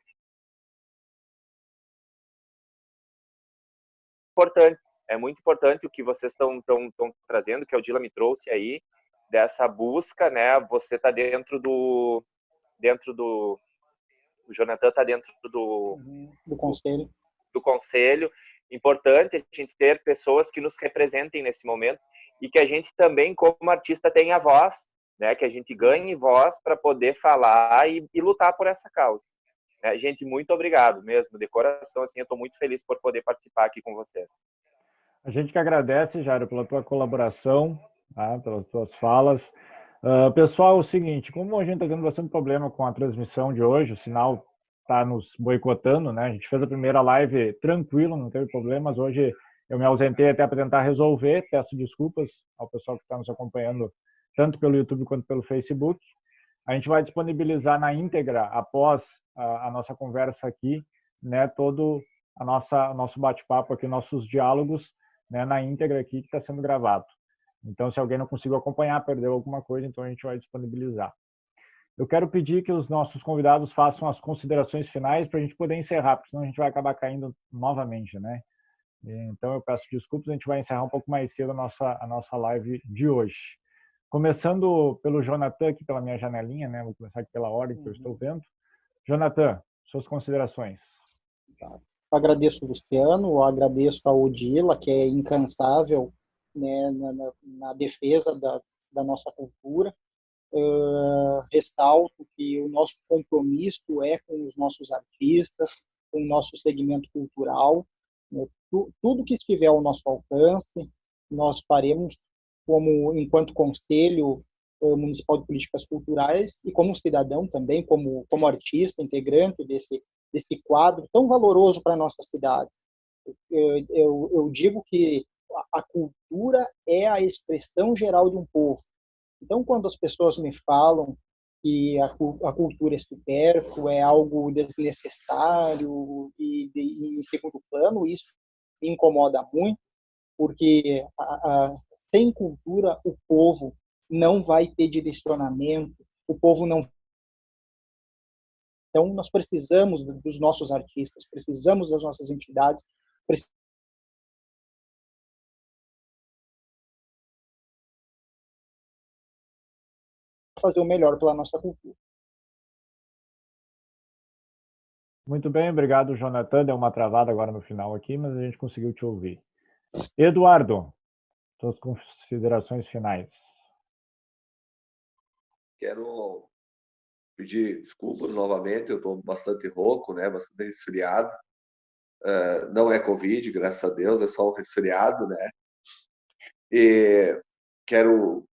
Importante, é muito importante o que vocês estão trazendo, que a Odila me trouxe aí, dessa busca, né? Você está dentro do o Jonathan está dentro do conselho. Do conselho. Importante a gente ter pessoas que nos representem nesse momento e que a gente também, como artista, tenha voz, né? Que a gente ganhe voz para poder falar e lutar por essa causa. Gente, muito obrigado mesmo, de coração. Assim, eu estou muito feliz por poder participar aqui com vocês. A gente que agradece, Jairo, pela tua colaboração, tá? Pelas tuas falas. Pessoal, é o seguinte, como a gente está tendo bastante problema com a transmissão de hoje, o sinal está nos boicotando, né? A gente fez a primeira live tranquilo, não teve problemas. Hoje eu me ausentei até para tentar resolver. Peço desculpas ao pessoal que está nos acompanhando, tanto pelo YouTube quanto pelo Facebook. A gente vai disponibilizar na íntegra, após a nossa conversa aqui, né? Todo o nosso bate-papo aqui, nossos diálogos, né, na íntegra aqui, que está sendo gravado. Então, se alguém não conseguiu acompanhar, perdeu alguma coisa, então a gente vai disponibilizar. Eu quero pedir que os nossos convidados façam as considerações finais para a gente poder encerrar, porque senão a gente vai acabar caindo novamente, né? Então, eu peço desculpas, a gente vai encerrar um pouco mais cedo a nossa live de hoje. Começando pelo Jonathan, aqui pela minha janelinha, né? Vou começar aqui pela ordem que eu estou vendo. Jonathan, suas considerações. Agradeço o Luciano, agradeço a Odila, que é incansável, né, na defesa da nossa cultura. Ressalto que o nosso compromisso é com os nossos artistas, com o nosso segmento cultural. Né, tudo que estiver ao nosso alcance, nós faremos enquanto Conselho Municipal de Políticas Culturais e como cidadão também, como artista, integrante desse quadro tão valoroso para a nossa cidade. Eu digo que a cultura é a expressão geral de um povo. Então, quando as pessoas me falam que a cultura é supérflua, é algo desnecessário e em segundo plano, isso me incomoda muito, porque sem cultura o povo não vai ter direcionamento, o povo não. Então, nós precisamos dos nossos artistas, precisamos das nossas entidades, fazer o melhor pela nossa cultura. Muito bem, obrigado, Jonathan. Deu uma travada agora no final aqui, mas a gente conseguiu te ouvir. Eduardo, suas considerações finais. Quero pedir desculpas novamente, eu estou bastante rouco, né, bastante resfriado. Não é Covid, graças a Deus, é só um resfriado, né? E quero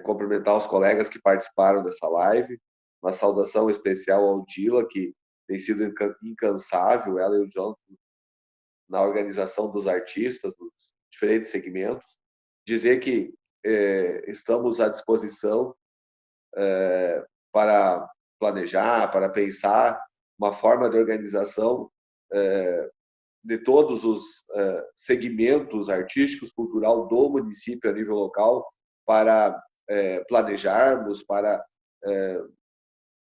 cumprimentar os colegas que participaram dessa live. Uma saudação especial ao Dila, que tem sido incansável, ela e o John, na organização dos artistas, dos diferentes segmentos. Dizer que estamos à disposição para planejar, para pensar uma forma de organização de todos os segmentos artísticos, cultural do município a nível local, para planejarmos, para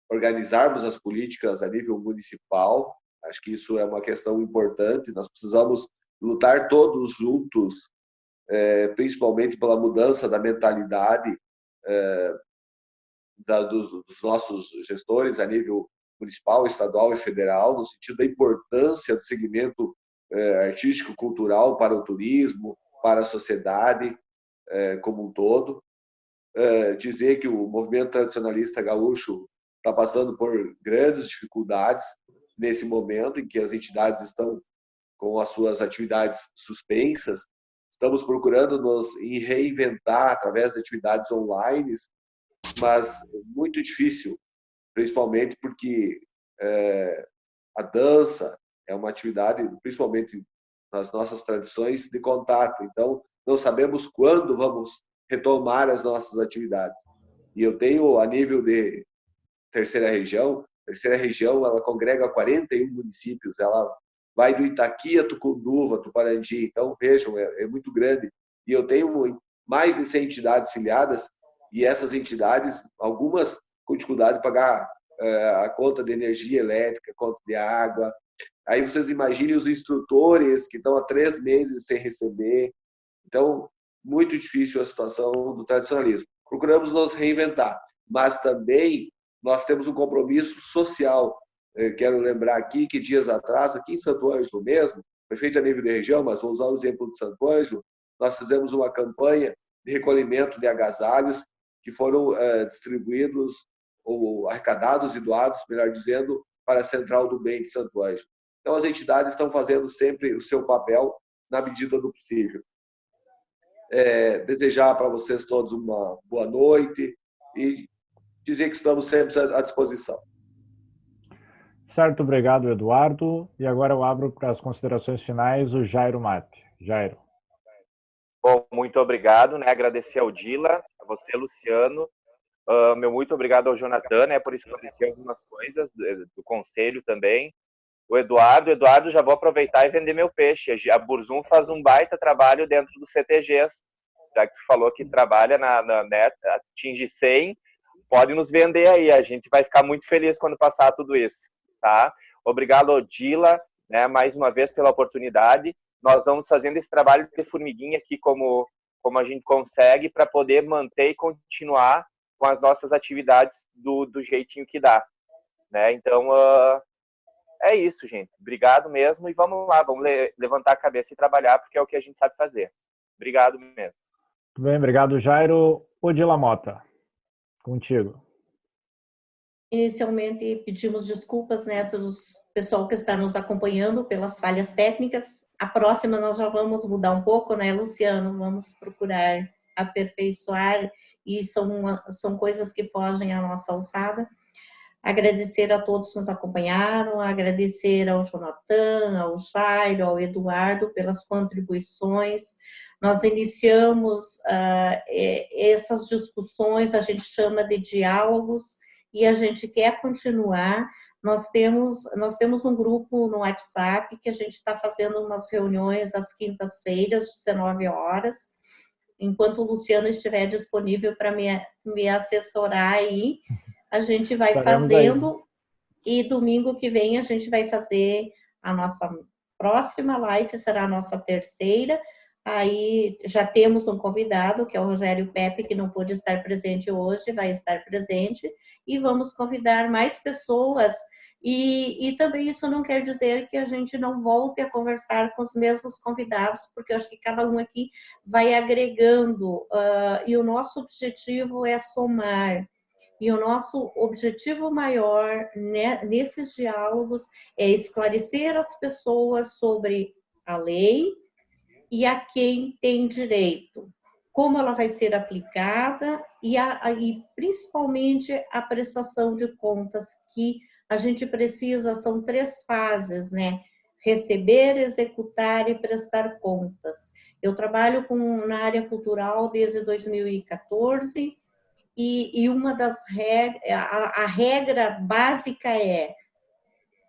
organizarmos as políticas a nível municipal. Acho que isso é uma questão importante. Nós precisamos lutar todos juntos, principalmente pela mudança da mentalidade dos nossos gestores a nível municipal, estadual e federal, no sentido da importância do segmento artístico, cultural para o turismo, para a sociedade como um todo. Dizer que o movimento tradicionalista gaúcho está passando por grandes dificuldades nesse momento em que as entidades estão com as suas atividades suspensas. Estamos procurando nos reinventar através de atividades online, mas muito difícil, principalmente porque a dança é uma atividade, principalmente nas nossas tradições, de contato. Então, não sabemos quando vamos retomar as nossas atividades. E eu tenho, a nível de terceira região ela congrega 41 municípios, ela vai do Itaqui a Tucunduva, Tuparandi, então vejam, é muito grande. E eu tenho mais de 100 entidades filiadas, e essas entidades, algumas com dificuldade de pagar a conta de energia elétrica, conta de água. Aí vocês imaginem os instrutores que estão há 3 meses sem receber. Então, muito difícil a situação do tradicionalismo. Procuramos nos reinventar, mas também nós temos um compromisso social. Eu quero lembrar aqui que dias atrás, aqui em Santo Ângelo mesmo, prefeito a nível de região, mas vou usar o exemplo de Santo Ângelo, nós fizemos uma campanha de recolhimento de agasalhos que foram distribuídos ou arrecadados e doados, melhor dizendo, para a Central do Bem de Santo Ângelo. Então, as entidades estão fazendo sempre o seu papel na medida do possível. Desejar para vocês todos uma boa noite e dizer que estamos sempre à disposição. Certo, obrigado, Eduardo. E agora eu abro para as considerações finais o Jairo Mate. Jairo. Bom, muito obrigado, né? Agradecer ao Dila, a você, Luciano. Meu muito obrigado ao Jonathan, né, por esclarecer algumas coisas do conselho também. O Eduardo, já vou aproveitar e vender meu peixe. A Burzum faz um baita trabalho dentro dos CTGs. Já que tu falou que trabalha né, atinge 100, pode nos vender aí. A gente vai ficar muito feliz quando passar tudo isso, tá? Obrigado ao Dila, né, mais uma vez pela oportunidade. Nós vamos fazendo esse trabalho de formiguinha aqui como a gente consegue para poder manter e continuar com as nossas atividades do jeitinho que dá, né? Então, é isso, gente. Obrigado mesmo e vamos lá, vamos levantar a cabeça e trabalhar, porque é o que a gente sabe fazer. Obrigado mesmo. Muito bem, obrigado, Jairo. Odila Mota, contigo. Inicialmente, pedimos desculpas, né, para o pessoal que está nos acompanhando pelas falhas técnicas. A próxima nós já vamos mudar um pouco, né, Luciano? Vamos procurar aperfeiçoar e são coisas que fogem à nossa alçada. Agradecer a todos que nos acompanharam, agradecer ao Jonathan, ao Jairo, ao Eduardo pelas contribuições. Nós iniciamos essas discussões, a gente chama de diálogos, e a gente quer continuar. Nós temos um grupo no WhatsApp que a gente está fazendo umas reuniões às quintas-feiras, 19 horas, enquanto o Luciano estiver disponível para me assessorar aí, a gente vai fazendo, e domingo que vem a gente vai fazer a nossa próxima live, será a nossa terceira. Aí já temos um convidado, que é o Rogério Pepe, que não pôde estar presente hoje, vai estar presente, e vamos convidar mais pessoas. E também isso não quer dizer que a gente não volte a conversar com os mesmos convidados, porque eu acho que cada um aqui vai agregando, e o nosso objetivo é somar. E o nosso objetivo maior, né, nesses diálogos é esclarecer as pessoas sobre a lei e a quem tem direito, como ela vai ser aplicada e principalmente a prestação de contas, que a gente precisa, são 3 fases, né? Receber, executar e prestar contas. Eu trabalho na área cultural desde 2014, e uma das regras, a regra básica é: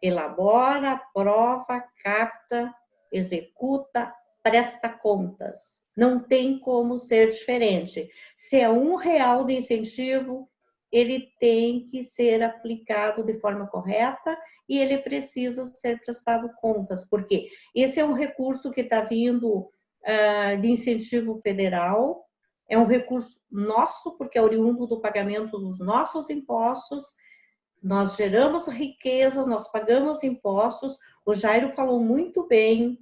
elabora, prova, capta, executa, presta contas. Não tem como ser diferente. Se é R$1 de incentivo, ele tem que ser aplicado de forma correta e ele precisa ser prestado contas, porque esse é um recurso que está vindo de incentivo federal, é um recurso nosso, porque é oriundo do pagamento dos nossos impostos. Nós geramos riqueza, nós pagamos impostos. O Jairo falou muito bem,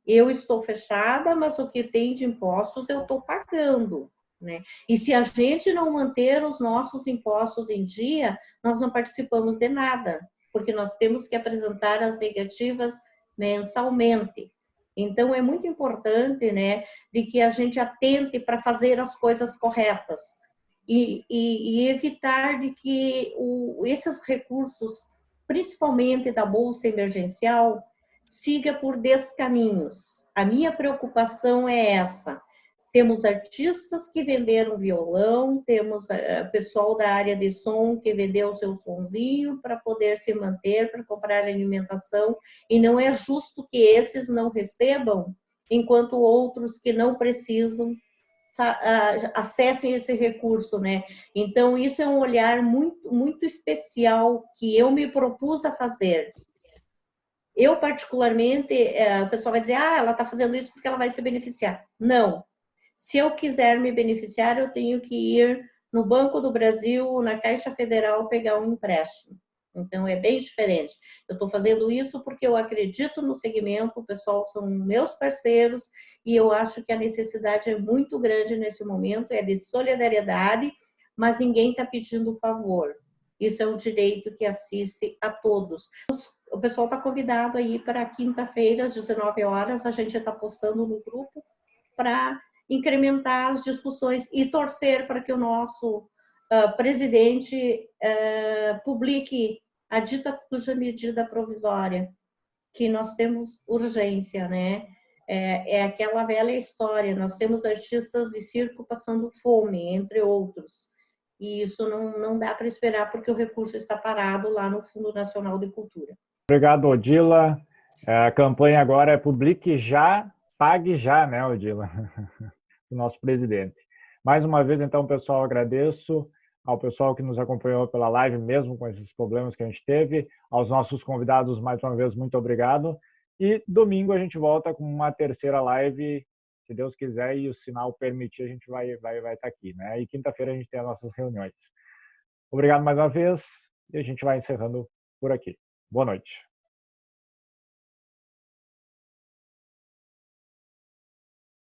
eu estou fechada, mas o que tem de impostos eu estou pagando, né? E se a gente não manter os nossos impostos em dia, nós não participamos de nada, porque nós temos que apresentar as negativas mensalmente. Então, é muito importante, né, de que a gente atente para fazer as coisas corretas e evitar de que esses recursos, principalmente da Bolsa Emergencial, siga por descaminhos. A minha preocupação é essa. Temos artistas que venderam violão, temos pessoal da área de som que vendeu o seu sonzinho para poder se manter, para comprar alimentação, e não é justo que esses não recebam, enquanto outros que não precisam acessem esse recurso, né? Então, isso é um olhar muito, muito especial que eu me propus a fazer. Eu, particularmente, o pessoal vai dizer, ela está fazendo isso porque ela vai se beneficiar. Não. Se eu quiser me beneficiar, eu tenho que ir no Banco do Brasil, na Caixa Federal, pegar um empréstimo. Então, é bem diferente. Eu estou fazendo isso porque eu acredito no segmento, o pessoal são meus parceiros, e eu acho que a necessidade é muito grande nesse momento, é de solidariedade, mas ninguém está pedindo favor. Isso é um direito que assiste a todos. O pessoal está convidado aí para quinta-feira, às 19 horas, a gente está postando no grupo para incrementar as discussões e torcer para que o nosso presidente publique a dita cuja medida provisória, que nós temos urgência, né? É aquela velha história, nós temos artistas de circo passando fome, entre outros, e isso não dá para esperar porque o recurso está parado lá no Fundo Nacional de Cultura. Obrigado, Odila. A campanha agora é Publique Já, Pague Já, né, Odila? Do nosso presidente. Mais uma vez, então, pessoal, agradeço ao pessoal que nos acompanhou pela live, mesmo com esses problemas que a gente teve, aos nossos convidados, mais uma vez, muito obrigado. E domingo a gente volta com uma terceira live, se Deus quiser e o sinal permitir, a gente vai estar aqui, né? E quinta-feira a gente tem as nossas reuniões. Obrigado mais uma vez e a gente vai encerrando por aqui. Boa noite.